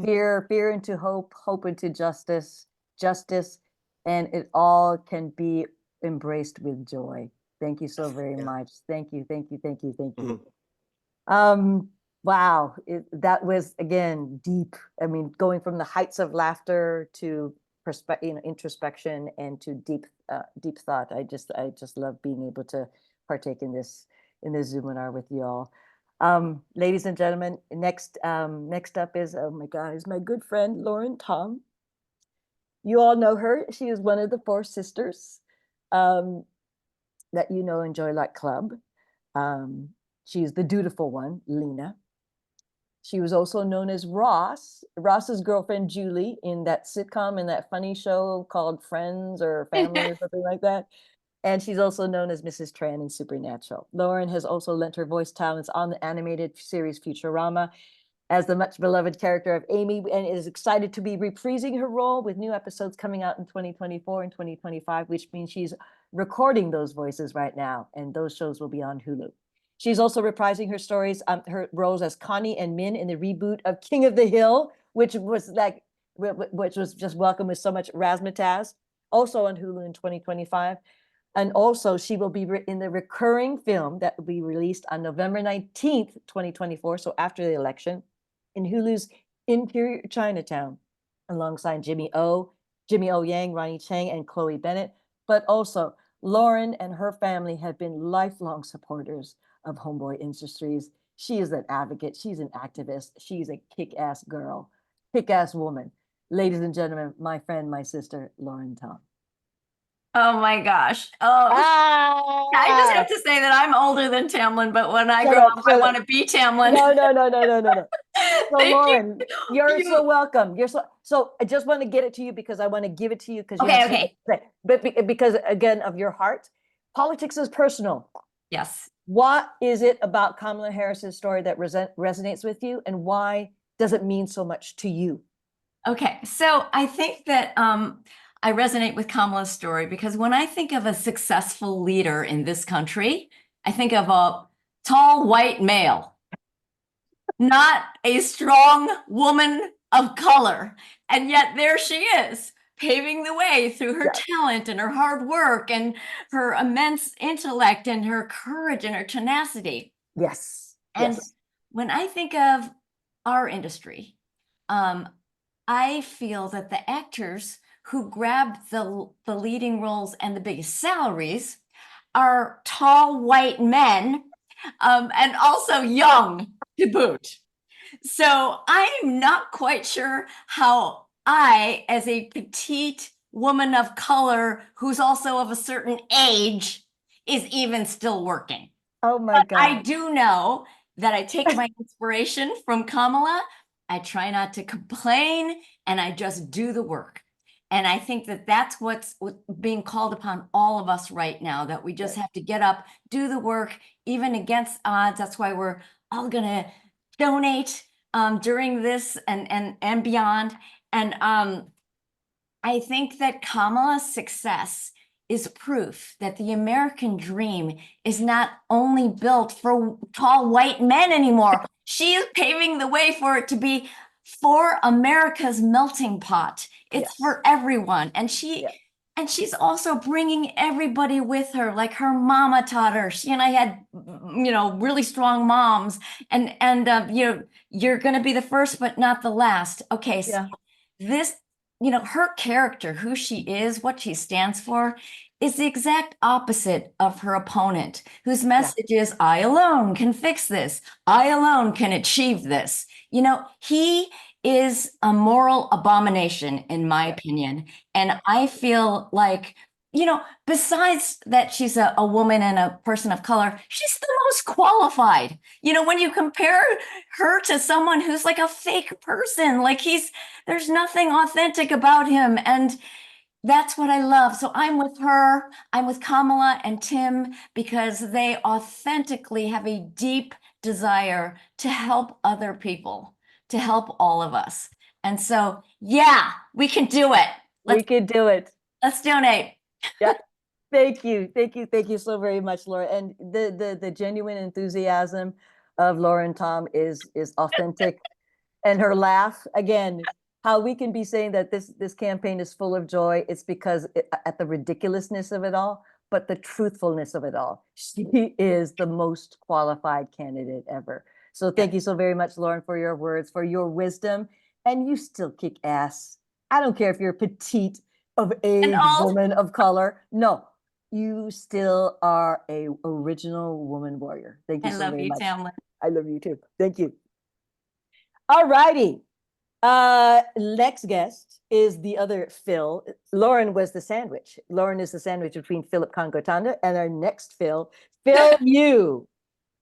Fear into hope, hope into justice, and it all can be embraced with joy. Thank you so very much. Thank you. Wow, that was, again, deep. I mean, going from the heights of laughter to introspection and to deep thought. I just love being able to partake in this Zoominar with you all. Ladies and gentlemen, next up is, oh my God, is my good friend Lauren Tom. You all know her. She is one of the four sisters that you know in Joy Luck Club. She's the dutiful one, Lena. She was also known as Ross's girlfriend, Julie, in that sitcom, in that funny show called Friends or Family or something like that. And she's also known as Mrs. Tran in Supernatural. Lauren has also lent her voice talents on the animated series Futurama as the much beloved character of Amy, and is excited to be reprising her role with new episodes coming out in 2024 and 2025, which means she's recording those voices right now, and those shows will be on Hulu. She's also reprising her stories, her roles as Connie and Min in the reboot of King of the Hill, which was just welcomed with so much razzmatazz, also on Hulu in 2025. And also she will be in the recurring film that will be released on November 19th, 2024, so after the election, in Hulu's Interior Chinatown, alongside Jimmy O Yang, Ronnie Chang, and Chloe Bennett. But also, Lauren and her family have been lifelong supporters of Homeboy Industries. She is an advocate. She's an activist. She's a kick-ass girl, kick-ass woman. Ladies and gentlemen, my friend, my sister, Lauren Tom. Oh my gosh. Oh, I just have to say that I'm older than Tamlyn, but when I grow up, I want to be Tamlyn. No. So Thank Lauren, you. you're so welcome. So I just want to get it to you because I want to give it to you because you Okay, have something to say. But because again of your heart, politics is personal. Yes. What is it about Kamala Harris's story that resonates with you, and why does it mean so much to you? Okay, so I think that I resonate with Kamala's story because when I think of a successful leader in this country, I think of a tall white male, not a strong woman of color. And yet there she is, paving the way through her talent and her hard work and her immense intellect and her courage and her tenacity. Yes. And when I think of our industry, I feel that the actors who grab the leading roles and the biggest salaries are tall white men, and also young to boot. So I'm not quite sure how I, as a petite woman of color who's also of a certain age, is even still working. Oh my God. I do know that I take my inspiration from Kamala. I try not to complain, and I just do the work. And I think that that's what's being called upon all of us right now, that we just have to get up, do the work, even against odds. That's why we're all going to donate during this and beyond. And I think that Kamala's success is proof that the American dream is not only built for tall white men anymore. She is paving the way for it to be for America's melting pot. It's for everyone. And she's also bringing everybody with her, like her mama taught her. She and I had, really strong moms. And you're going to be the first, but not the last. Okay, so this, her character, who she is, what she stands for, is the exact opposite of her opponent, whose message is, I alone can fix this. I alone can achieve this. He is a moral abomination, in my opinion. And I feel like, besides that she's a woman and a person of color, she's the most qualified. When you compare her to someone who's like a fake person, like there's nothing authentic about him. And that's what I love. So I'm with her, I'm with Kamala and Tim, because they authentically have a deep desire to help other people, to help all of us. And so, we can do it. We can do it. Let's donate. Yeah. Thank you so very much, Laura. And the genuine enthusiasm of Lauren Tom is authentic. And her laugh, again, how we can be saying that this campaign is full of joy, it's because at the ridiculousness of it all, but the truthfulness of it all. She is the most qualified candidate ever. So thank you so very much, Lauren, for your words, for your wisdom. And you still kick ass. I don't care if you're petite, of age, woman of color. No, you still are a original woman warrior. Thank you so very much. I love you, Tamlyn. I love you too. Thank you. All righty. Next guest is the other Phil. Lauren was the sandwich. Lauren is the sandwich between Philip Kan Gotanda and our next Phil Yu,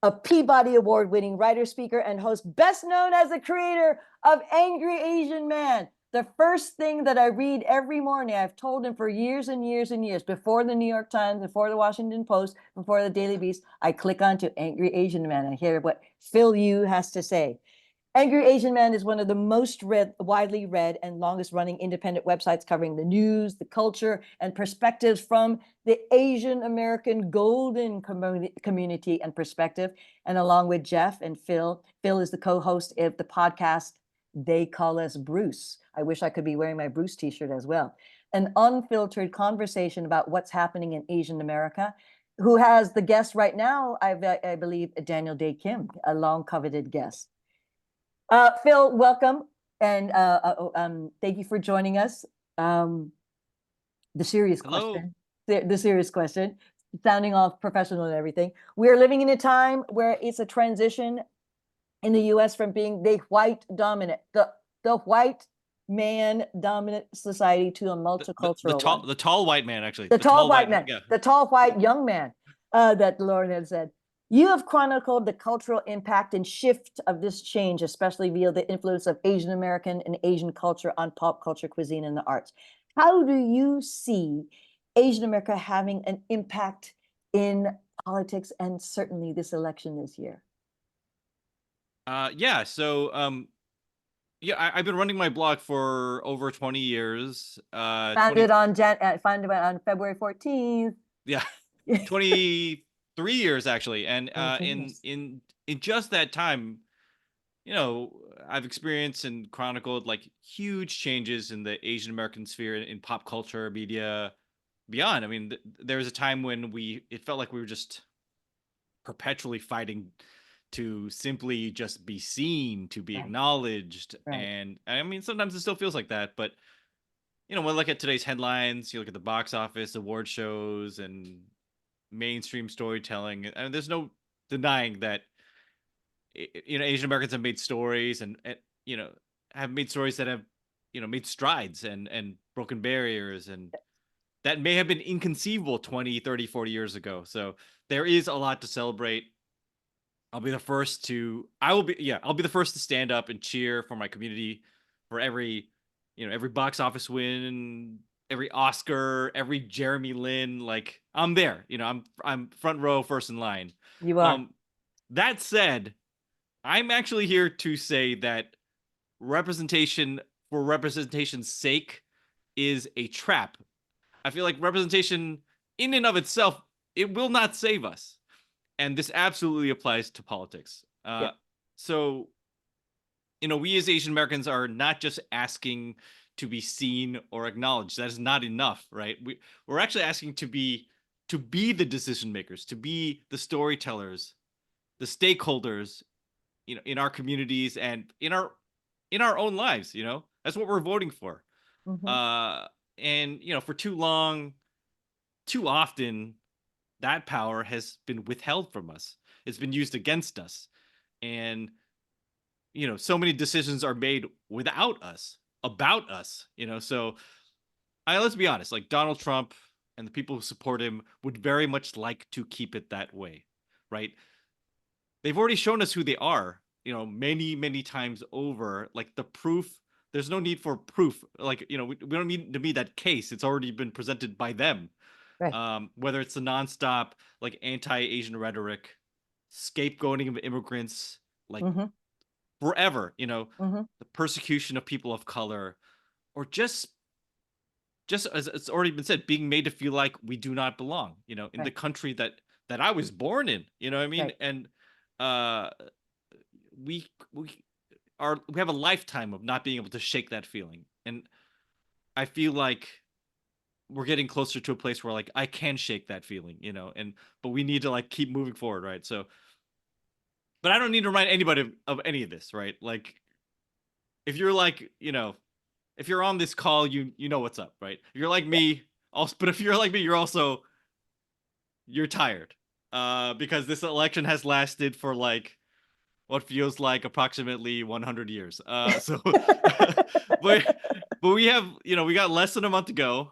a Peabody Award-winning writer, speaker, and host, best known as the creator of Angry Asian Man. The first thing that I read every morning, I've told him for years and years and years, before the New York Times, before the Washington Post, before the Daily Beast, I click onto Angry Asian Man and hear what Phil Yu has to say. Angry Asian Man is one of the most widely read and longest running independent websites covering the news, the culture, and perspectives from the Asian American golden community and perspective. And along with Jeff and Phil is the co-host of the podcast, They Call Us Bruce. I wish I could be wearing my Bruce t-shirt as well. An unfiltered conversation about what's happening in Asian America, who has the guest right now, I believe, Daniel Day Kim, a long coveted guest. Phil, welcome, and thank you for joining us. The serious question, the serious question, sounding all professional and everything. We're living in a time where it's a transition in the US from being the white dominant, the white man dominant society to a multicultural one. The tall white man, actually. The tall white man, yeah. the tall white young man that Lauren had said. You have chronicled the cultural impact and shift of this change, especially via the influence of Asian American and Asian culture on pop culture, cuisine, and the arts. How do you see Asian America having an impact in politics and certainly this election this year? Yeah, so yeah, I've been running my blog for over 20 years. Founded on February 14th. Yeah, 23 years actually, and in just that time, you know, I've experienced and chronicled like huge changes in the Asian American sphere in pop culture, media, beyond. I mean, there was a time when it felt like we were just perpetually fighting to simply just be seen, to be acknowledged. Right. And I mean, sometimes it still feels like that, but you know, when I look at today's headlines, you look at the box office, award shows, and mainstream storytelling, and there's no denying that, you know, Asian Americans have made stories and you know, have made stories that have, you know, made strides and broken barriers, and that may have been inconceivable 20, 30, 40 years ago. So there is a lot to celebrate. I'll be the first to stand up and cheer for my community, for every, you know, every box office win, every Oscar, every Jeremy Lin. Like, I'm there, you know, I'm front row, first in line. You are. That said, I'm actually here to say that representation for representation's sake is a trap. I feel like representation in and of itself, it will not save us. And this absolutely applies to politics. So, you know, we as Asian Americans are not just asking to be seen or acknowledged. That is not enough, right? We're actually asking to be the decision makers, to be the storytellers, the stakeholders, you know, in our communities and in our own lives. You know, that's what we're voting for. Mm-hmm. And you know, for too long, too often, that power has been withheld from us. It's been used against us. And, you know, so many decisions are made without us, about us, you know. So let's be honest, like Donald Trump and the people who support him would very much like to keep it that way, right? They've already shown us who they are, you know, many, many times over. Like the proof, there's no need for proof. Like, you know, we don't need to be that case. It's already been presented by them. Right. Whether it's the nonstop like anti-Asian rhetoric, scapegoating of immigrants, like forever, you know, the persecution of people of color, or just as it's already been said, being made to feel like we do not belong, you know, in the country that I was born in, you know what I mean? Right. And we have a lifetime of not being able to shake that feeling, and I feel like we're getting closer to a place where like I can shake that feeling, you know, but we need to like keep moving forward, right? So, but I don't need to remind anybody of any of this, right? Like, if you're like, you know, if you're on this call, you know what's up, right? If you're like me, also, but if you're like me, you're tired, because this election has lasted for like what feels like approximately 100 years. So, but we have, you know, we got less than a month to go.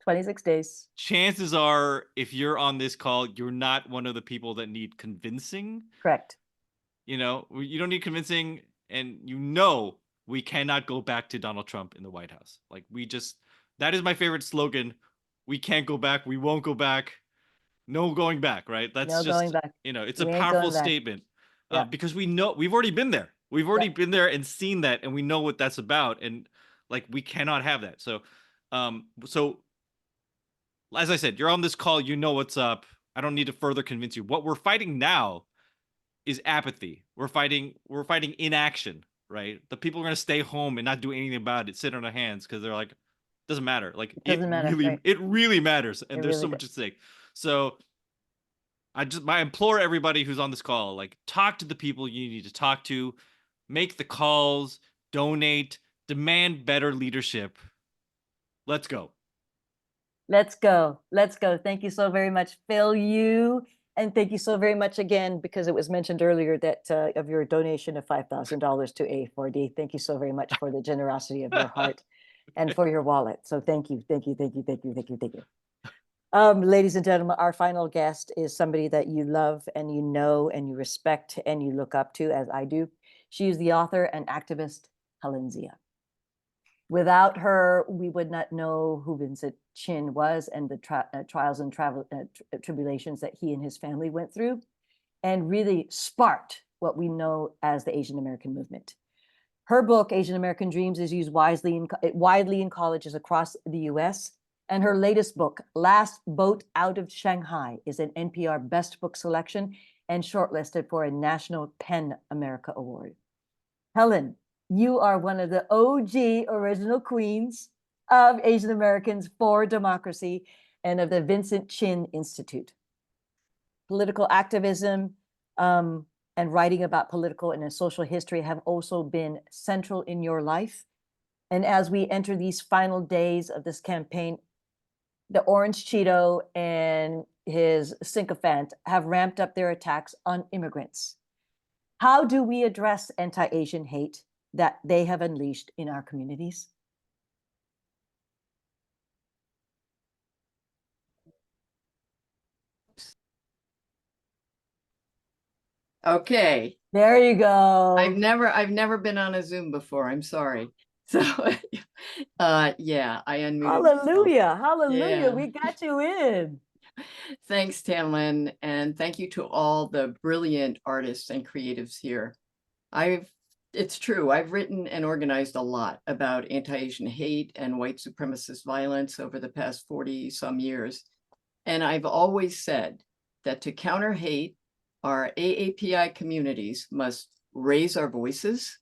26 days. Chances are, if you're on this call, you're not one of the people that need convincing. Correct. You know, you don't need convincing, and you know we cannot go back to Donald Trump in the White House. Like, that is my favorite slogan. We can't go back. We won't go back. No going back, right? That's no just, going back. You know, it's a powerful statement. Yeah. Because we know we've already been there. We've already been there and seen that, and we know what that's about. And like, we cannot have that. So, as I said, you're on this call, you know what's up. I don't need to further convince you. What we're fighting now is apathy. We're fighting inaction, right? The people are going to stay home and not do anything about it, sit on their hands because they're like, it doesn't matter. Like, it really matters. And there's so much at stake. So I implore everybody who's on this call, like, talk to the people you need to talk to, make the calls, donate, demand better leadership. Let's go. Let's go. Let's go. Thank you so very much, Phil. You And thank you so very much again, because it was mentioned earlier that of your donation of $5,000 to A4D. Thank you so very much for the generosity of your heart and for your wallet. So thank you, thank you, thank you, thank you, thank you, thank you. Ladies and gentlemen, our final guest is somebody that you love and you know and you respect and you look up to, as I do. She is the author and activist, Helen Zia. Without her, we would not know who Vincent Chin was and the trials and tribulations that he and his family went through, and really sparked what we know as the Asian American movement. Her book, Asian American Dreams, is used widely in colleges across the US. And her latest book, Last Boat Out of Shanghai, is an NPR Best Book Selection and shortlisted for a National PEN America Award. Helen, you are one of the OG original queens of Asian Americans for Democracy and of the Vincent Chin Institute. Political activism and writing about political and social history have also been central in your life. And as we enter these final days of this campaign, the Orange Cheeto and his sycophant have ramped up their attacks on immigrants. How do we address anti-Asian hate that they have unleashed in our communities? Okay. There you go. I've never been on a Zoom before. I'm sorry. So yeah, I unmuted. Hallelujah. Hallelujah. Yeah. We got you in. Thanks, Tamlyn, and thank you to all the brilliant artists and creatives here. It's true, I've written and organized a lot about anti-Asian hate and white supremacist violence over the past 40 some years. And I've always said that to counter hate, our AAPI communities must raise our voices.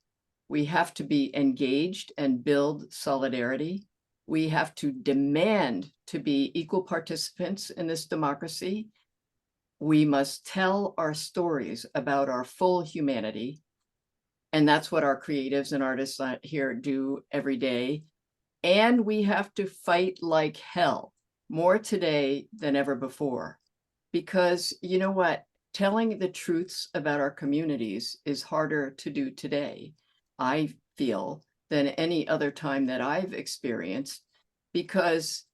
We have to be engaged and build solidarity. We have to demand to be equal participants in this democracy. We must tell our stories about our full humanity. And that's what our creatives and artists here do every day. And we have to fight like hell, more today than ever before. Because you know what? Telling the truths about our communities is harder to do today, I feel, than any other time that I've experienced, because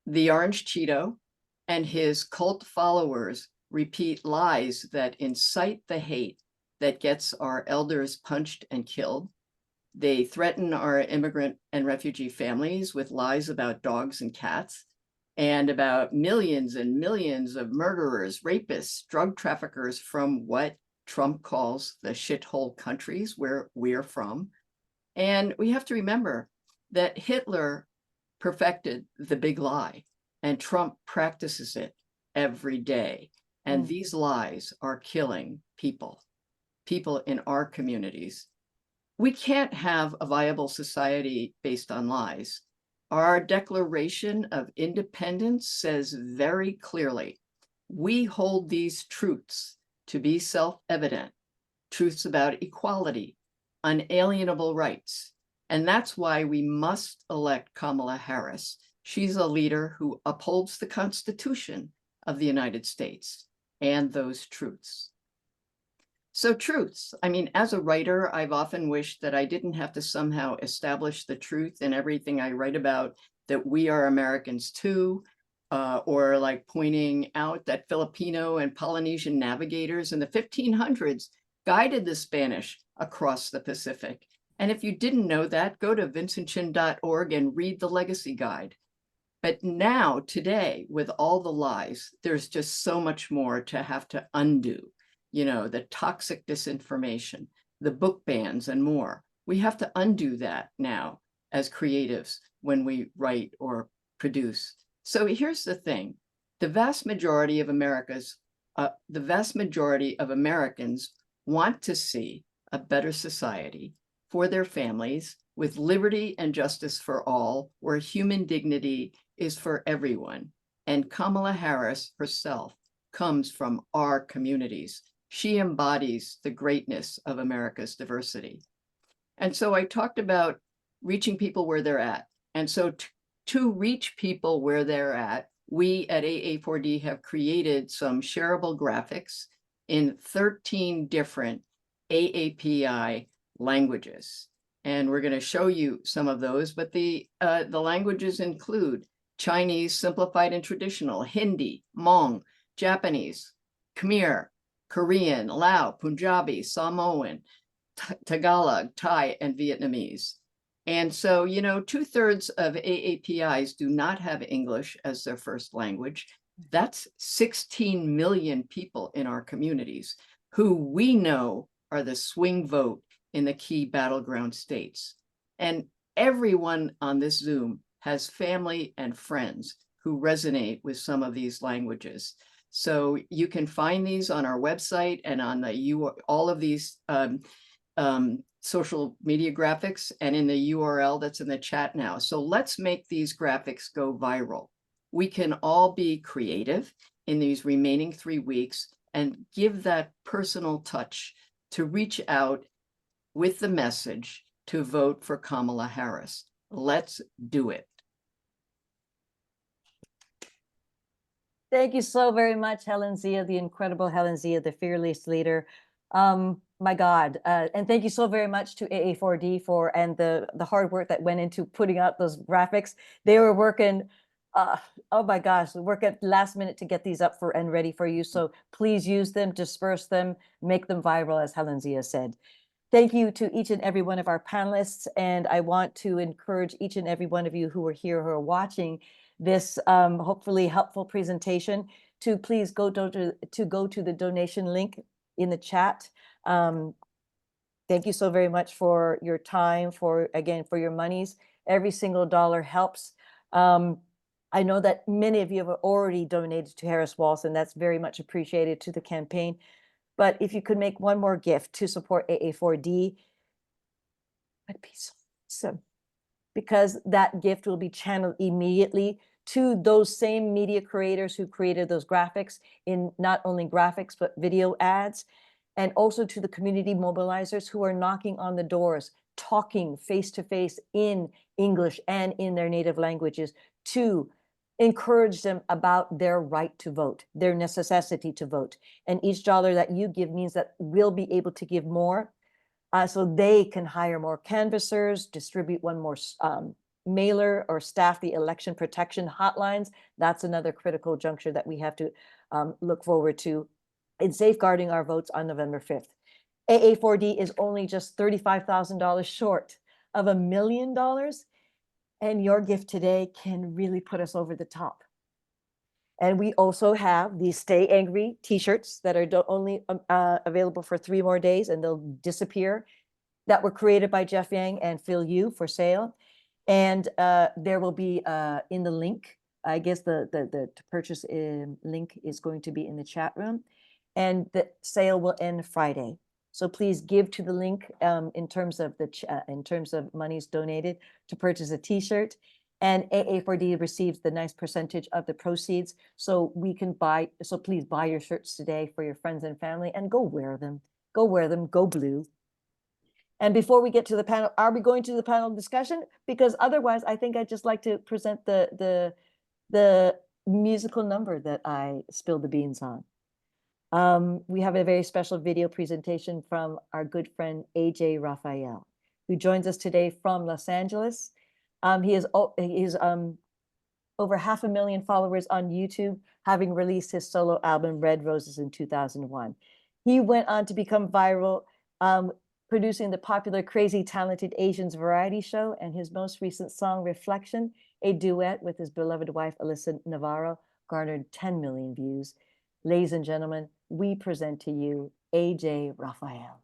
the Orange Cheeto and his cult followers repeat lies that incite the hate that gets our elders punched and killed. They threaten our immigrant and refugee families with lies about dogs and cats, and about millions and millions of murderers, rapists, drug traffickers from what Trump calls the shithole countries where we're from. And we have to remember that Hitler perfected the big lie, and Trump practices it every day. And these lies are killing people in our communities. We can't have a viable society based on lies. Our Declaration of Independence says very clearly, we hold these truths to be self-evident, truths about equality, unalienable rights. And that's why we must elect Kamala Harris. She's a leader who upholds the Constitution of the United States and those truths. So truths, I mean, as a writer, I've often wished that I didn't have to somehow establish the truth in everything I write about, that we are Americans too, or like pointing out that Filipino and Polynesian navigators in the 1500s guided the Spanish across the Pacific. And if you didn't know that, go to vincentchin.org and read the Legacy Guide. But now, today, with all the lies, there's just so much more to have to undo. You know, the toxic disinformation, the book bans and more. We have to undo that now as creatives when we write or produce. So here's the thing. The vast majority of Americans want to see a better society for their families with liberty and justice for all, where human dignity is for everyone. And Kamala Harris herself comes from our communities. She embodies the greatness of America's diversity. And so I talked about reaching people where they're at. And so to reach people where they're at, we at AA4D have created some shareable graphics in 13 different AAPI languages. And we're going to show you some of those, but the languages include Chinese, simplified and traditional, Hindi, Hmong, Japanese, Khmer, Korean, Lao, Punjabi, Samoan, Tagalog, Thai, and Vietnamese. And so, 2/3 of AAPIs do not have English as their first language. That's 16 million people in our communities who we know are the swing vote in the key battleground states. And everyone on this Zoom has family and friends who resonate with some of these languages. So you can find these on our website and on all of these social media graphics and in the URL that's in the chat now. So let's make these graphics go viral. We can all be creative in these remaining 3 weeks and give that personal touch to reach out with the message to vote for Kamala Harris. Let's do it. Thank you so very much, Helen Zia, the incredible Helen Zia, the fearless leader. My God, and thank you so very much to AA4D and the hard work that went into putting out those graphics. They were working, oh my gosh, work at last minute to get these up and ready for you. So please use them, disperse them, make them viral, as Helen Zia said. Thank you to each and every one of our panelists, and I want to encourage each and every one of you who are here, who are watching this hopefully helpful presentation, to please go to the donation link in the chat. Thank you so very much for your time, for your monies. Every single dollar helps. I know that many of you have already donated to Harris Walz, and that's very much appreciated to the campaign. But if you could make one more gift to support AA4D, that'd be so awesome, because that gift will be channeled immediately to those same media creators who created those graphics, in not only graphics, but video ads, and also to the community mobilizers who are knocking on the doors, talking face to face in English and in their native languages to encourage them about their right to vote, their necessity to vote. And each dollar that you give means that we'll be able to give more, so they can hire more canvassers, distribute one more mailer, or staff the election protection hotlines. That's another critical juncture that we have to look forward to in safeguarding our votes on November 5th. AA4D is only just $35,000 short of $1 million. And your gift today can really put us over the top. And we also have these Stay Angry t-shirts that are only available for 3 more days, and they'll disappear, that were created by Jeff Yang and Phil Yu for sale. And there will be in the link, I guess the to purchase link is going to be in the chat room, and the sale will end Friday. So please give to the link in terms of monies donated to purchase a t-shirt, and AA4D receives the nice percentage of the proceeds. So we can buy, so please buy your shirts today for your friends and family, and go wear them, go blue. And before we get to the panel, are we going to the panel discussion? Because otherwise, I think I'd just like to present the musical number that I spilled the beans on. We have a very special video presentation from our good friend AJ Rafael, who joins us today from Los Angeles. He is over 500,000 followers on YouTube, having released his solo album Red Roses in 2001. He went on to become viral, producing the popular Crazy Talented Asians variety show, and his most recent song Reflection, a duet with his beloved wife Alyssa Navarro, garnered 10 million views. Ladies and gentlemen, we present to you AJ Rafael.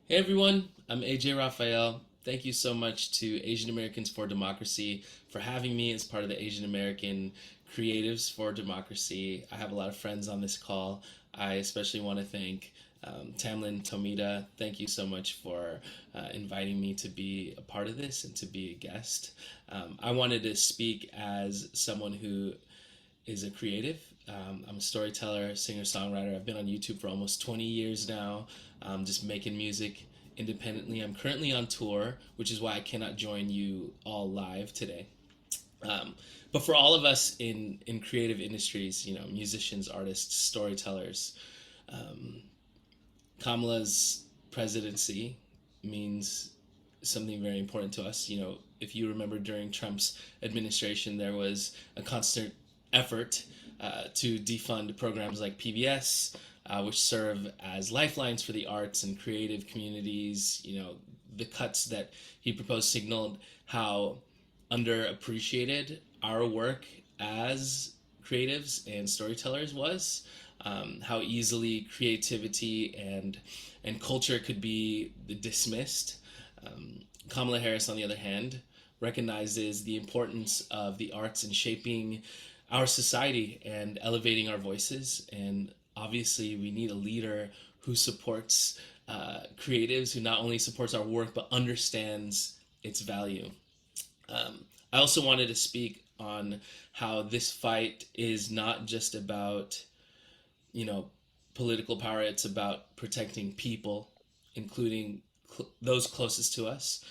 Hey everyone, I'm AJ Rafael. Thank you so much to Asian Americans for Democracy for having me as part of the Asian American Creatives for Democracy. I have a lot of friends on this call. I especially want to thank Tamlyn Tomita. Thank you so much for inviting me to be a part of this and to be a guest. I wanted to speak as someone who is a creative. I'm a storyteller, singer-songwriter. I've been on YouTube for almost 20 years now, just making music independently. I'm currently on tour, which is why I cannot join you all live today. But for all of us in creative industries, you know, musicians, artists, storytellers, Kamala's presidency means something very important to us. You know, if you remember during Trump's administration, there was a constant effort to defund programs like PBS, which serve as lifelines for the arts and creative communities. You know, the cuts that he proposed signaled how underappreciated our work as creatives and storytellers was. How easily creativity and culture could be dismissed. Kamala Harris, on the other hand, recognizes the importance of the arts in shaping our society and elevating our voices. And obviously, we need a leader who supports creatives, who not only supports our work, but understands its value. I also wanted to speak on how this fight is not just about, you know, political power. It's about protecting people, including those closest to us.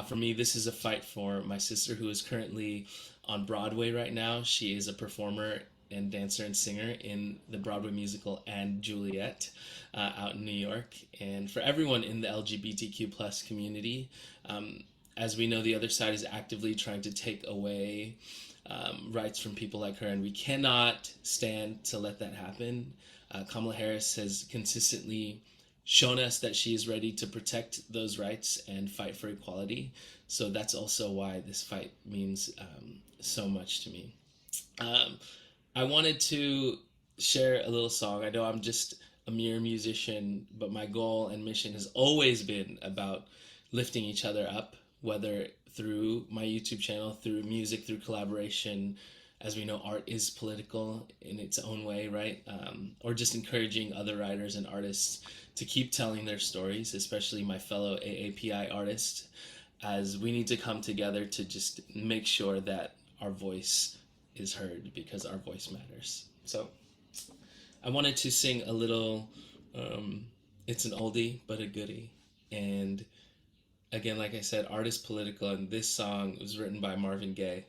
For me, this is a fight for my sister, who is currently on Broadway right now. She is a performer and dancer and singer in the Broadway musical And Juliet out in New York. And for everyone in the LGBTQ plus community, as we know, the other side is actively trying to take away rights from people like her, and we cannot stand to let that happen. Kamala Harris has consistently shown us that she is ready to protect those rights and fight for equality. So that's also why this fight means so much to me. I wanted to share a little song. I know I'm just a mere musician, but my goal and mission has always been about lifting each other up, whether through my YouTube channel, through music, through collaboration. As we know, art is political in its own way, right? Or just encouraging other writers and artists to keep telling their stories, especially my fellow AAPI artists, as we need to come together to just make sure that our voice is heard, because our voice matters. So I wanted to sing a little, it's an oldie, but a goodie. And again, like I said, art is political, and this song was written by Marvin Gaye.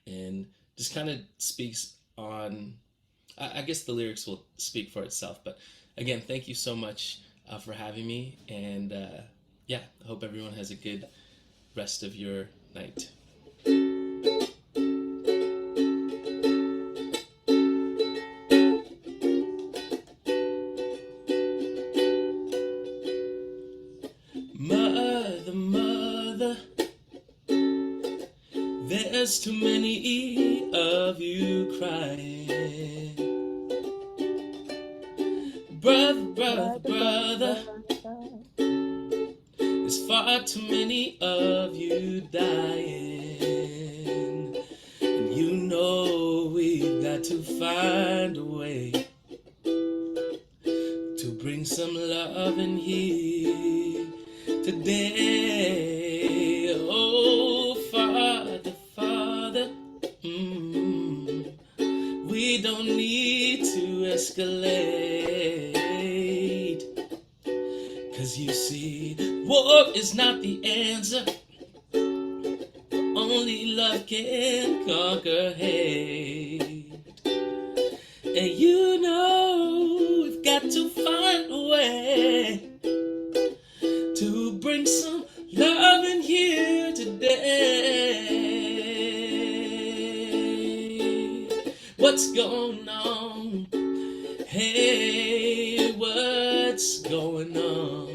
And just kind of speaks on, I guess the lyrics will speak for itself. But again, thank you so much for having me. And yeah, I hope everyone has a good rest of your night. Mother, mother, there's too many of you crying. Brother, brother, brother, there's far too many of you dying. And you know we've got to find a way to bring some love in here today. Oh, Father, Father, we don't need to escalate. 'Cause you see, war is not the answer. Only love can conquer hate. And you know we've got to find a way to bring some love in here today. What's going on? Hey, what's going on?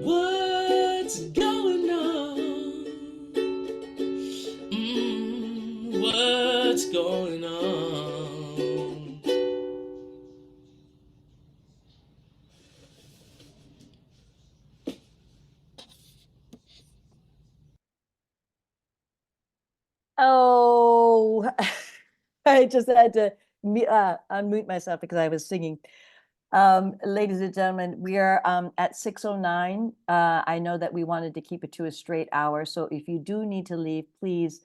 What's going on? What's going on? Oh, I just had to unmute myself because I was singing. Ladies and gentlemen, we are at 6:09. I know that we wanted to keep it to a straight hour, so if you do need to leave, please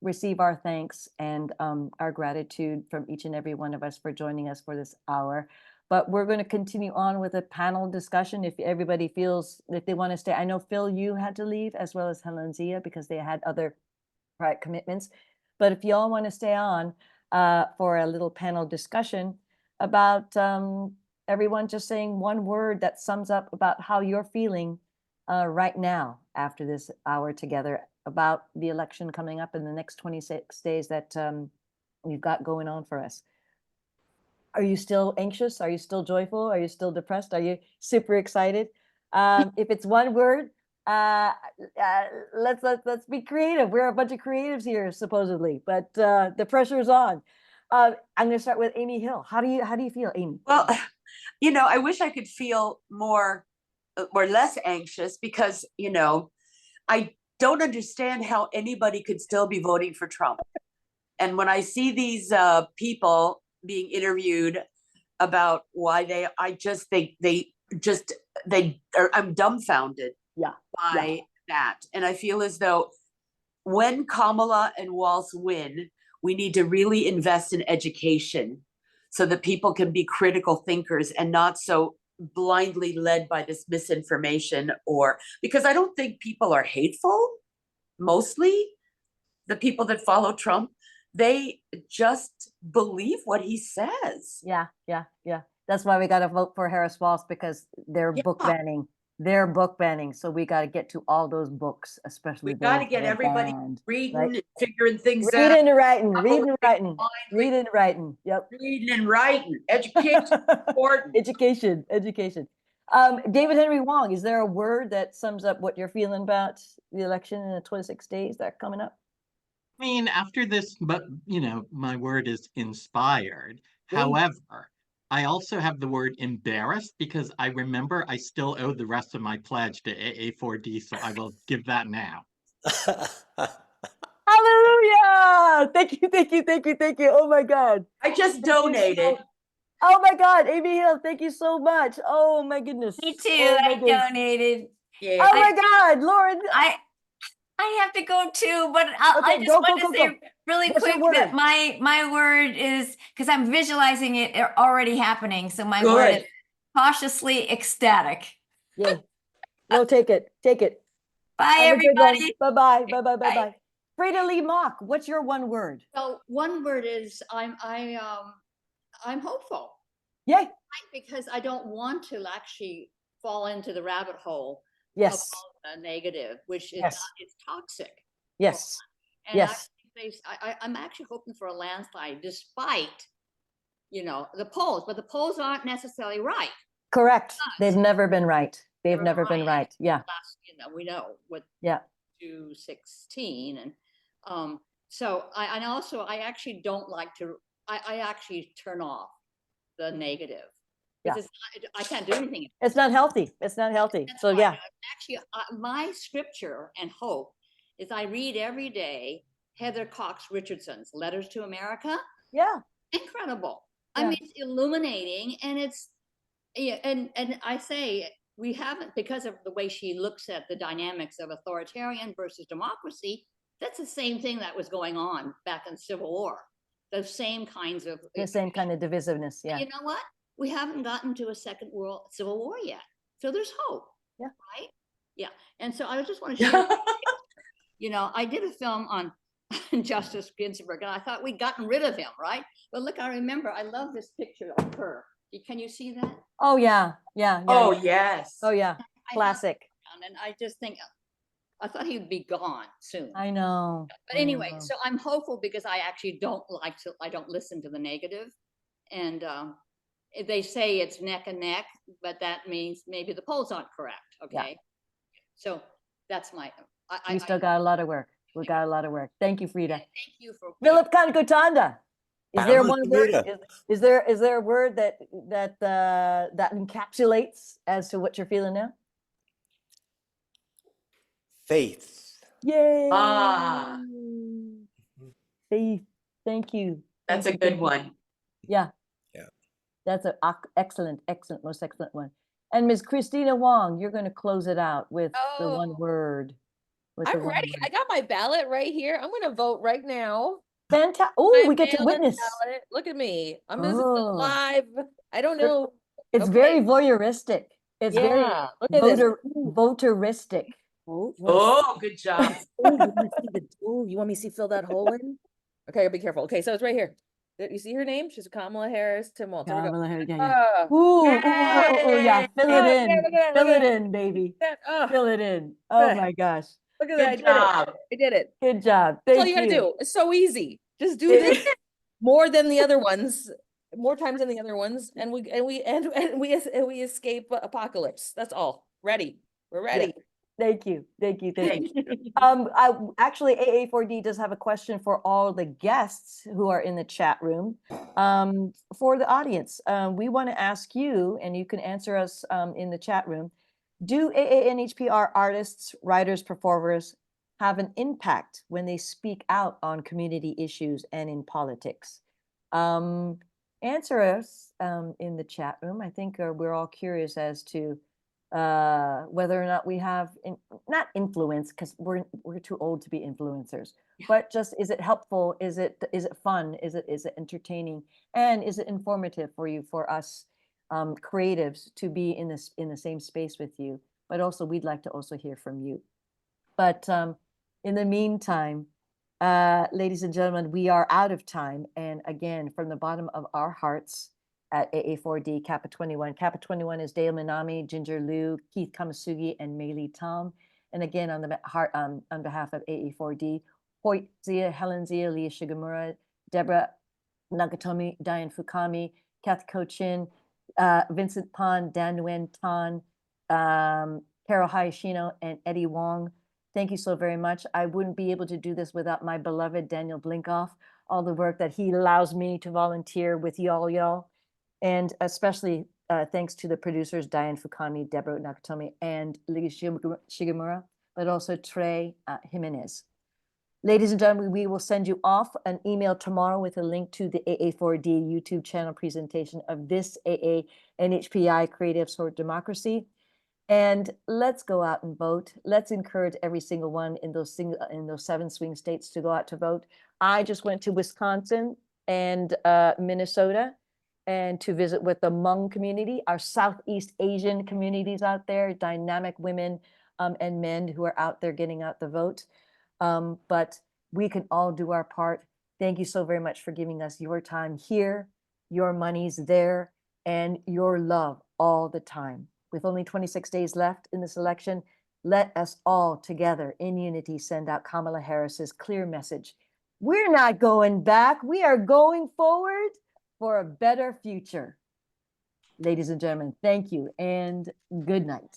receive our thanks and our gratitude from each and every one of us for joining us for this hour. But we're going to continue on with a panel discussion if everybody feels that they want to stay. I know, Phil, you had to leave, as well as Helen Zia, because they had other private commitments. But if you all want to stay on for a little panel discussion about everyone just saying one word that sums up about how you're feeling right now after this hour together about the election coming up in the next 26 days that we've got going on for us. Are you still anxious? Are you still joyful? Are you still depressed? Are you super excited? If it's one word, let's be creative. We're a bunch of creatives here, supposedly, but the pressure is on. I'm going to start with Amy Hill. How do you feel, Amy? Well, you know, I wish I could feel more or less anxious because, you know, I don't understand how anybody could still be voting for Trump. And when I see these people being interviewed about why I'm dumbfounded by that. And I feel as though when Kamala and Walz win, we need to really invest in education so that people can be critical thinkers and not so blindly led by this misinformation, or because I don't think people are hateful. Mostly the people that follow Trump, they just believe what he says. Yeah. That's why we got to vote for Harris Walz, because they're book banning. They're book banning. So we got to get to all those books, especially. We got to get everybody reading, right? And figuring things out. Reading and writing. Yep. Reading and writing. Education. Important. Education. David Henry Hwang, is there a word that sums up what you're feeling about the election in the 26 days that are coming up? I mean, after this, but you know, my word is inspired. However, I also have the word embarrassed because I remember I still owe the rest of my pledge to AA4D, so I will give that now. Hallelujah! Thank you. Oh my God. I just donated. Oh my God, Amy Hill, thank you so much. Oh my goodness. Me too. I donated. Yeah. Oh my God, Lauren. I have to go too, but I just want to say really quick that my word is, because I'm visualizing it already happening. So my word is cautiously ecstatic. Yeah. No, take it. Bye, everybody. Bye. Freida Lee Mock, what's your one word? So one word is I'm hopeful. Yay. Because I don't want to actually fall into the rabbit hole. Yes. A negative, which is it's toxic. Yes. And I'm actually hoping for a landslide, despite, you know, the polls, but the polls aren't necessarily right. Correct. They've never been right. They've never been right. Yeah. You know, we know what. 216, and so I actually don't like to. I actually turn off the negative. Yeah. I can't do anything. It's not healthy. So yeah. Actually, my scripture and hope is I read every day Heather Cox Richardson's Letters to America. Yeah. Incredible. I mean, it's illuminating, and it's and I say we haven't, because of the way she looks at the dynamics of authoritarian versus democracy. That's the same thing that was going on back in the Civil War. Those same kinds of divisiveness. Yeah. You know what? We haven't gotten to a second civil war yet. So there's hope. Yeah. Right? Yeah. And so I just want to share, you know, I did a film on Justice Ginsburg, and I thought we'd gotten rid of him, right? But look, I remember, I love this picture of her. Can you see that? Oh, yeah. Oh, yes. Oh, yeah. Classic. And I just think, I thought he would be gone soon. I know. But anyway, so I'm hopeful because I actually I don't listen to the negative. And they say it's neck and neck, but that means maybe the polls aren't correct. Okay. Yeah. So that's my. We still got a lot of work. We got a lot of work. Thank you, Freida. Thank you for. Philip Kan Gotanda. Is there one word? Is there a word that encapsulates as to what you're feeling now? Faith. Yay! Faith. Thank you. That's a good one. Yeah. That's an excellent, most excellent one. And Ms. Kristina Wong, you're going to close it out with the one word. I'm ready. I got my ballot right here. I'm going to vote right now. Fantastic. Oh, I we get to mailed it, witness. ballot. Look at me. This is Oh. live. I don't know. It's Okay. very voyeuristic. It's very Yeah, look at this. voteristic. Oh, good job. you want me to see fill that hole in? Okay, be careful. Okay, so it's right here. You see her name? She's Kamala Harris, Tim Walz. There we go. Kamala Harris, yeah. Ah. Yeah. Fill it in. Yeah, look at that, Fill look it at in, baby. that. Oh, Fill it in. Oh good. my gosh. Look at Good that. job. I did it. Good job. That's all Thank you gotta you. do. It's so easy. Just do It this is. more than the other ones, more times than the other ones, and we escape apocalypse. That's all. Ready. We're ready. Thank you. Thank you. Thank you. Actually, AA4D does have a question for all the guests who are in the chat room. For the audience, we want to ask you, and you can answer us in the chat room. Do AANHPR artists, writers, performers have an impact when they speak out on community issues and in politics? Answer us in the chat room. I think we're all curious as to whether or not we have not influence, because we're too old to be influencers, but just, is it helpful? Is it fun? Is it entertaining? And is it informative for us creatives to be in the same space with you? But also, we'd like to also hear from you. But in the meantime, ladies and gentlemen, we are out of time. And again, from the bottom of our hearts, at AA4D, CAPA21. CAPA21 is Dale Minami, Ginger Liu, Keith Kamasugi, and Meili Tom. And again, on behalf of AA4D, Hoi Zia, Helen Zia, Leah Shigemura, Deborah Nagatomi, Diane Fukami, Kathy Kochin, Vincent Pan, Dan Nguyen Tan, Carol Hayashino, and Eddie Wong. Thank you so very much. I wouldn't be able to do this without my beloved Daniel Blinkoff, all the work that he allows me to volunteer with y'all. And especially thanks to the producers, Diane Fukami, Deborah Nakatomi, and Leah Shigemura, but also Trey Jimenez. Ladies and gentlemen, we will send you off an email tomorrow with a link to the AA4D YouTube channel presentation of this AANHPI Creatives for Democracy. And let's go out and vote. Let's encourage every single one in those 7 swing states to go out to vote. I just went to Wisconsin and Minnesota, and to visit with the Hmong community, our Southeast Asian communities out there, dynamic women and men who are out there getting out the vote. But we can all do our part. Thank you so very much for giving us your time here, your money's there, and your love all the time. With only 26 days left in this election, let us all together in unity send out Kamala Harris's clear message. We're not going back. We are going forward for a better future. Ladies and gentlemen, thank you and good night.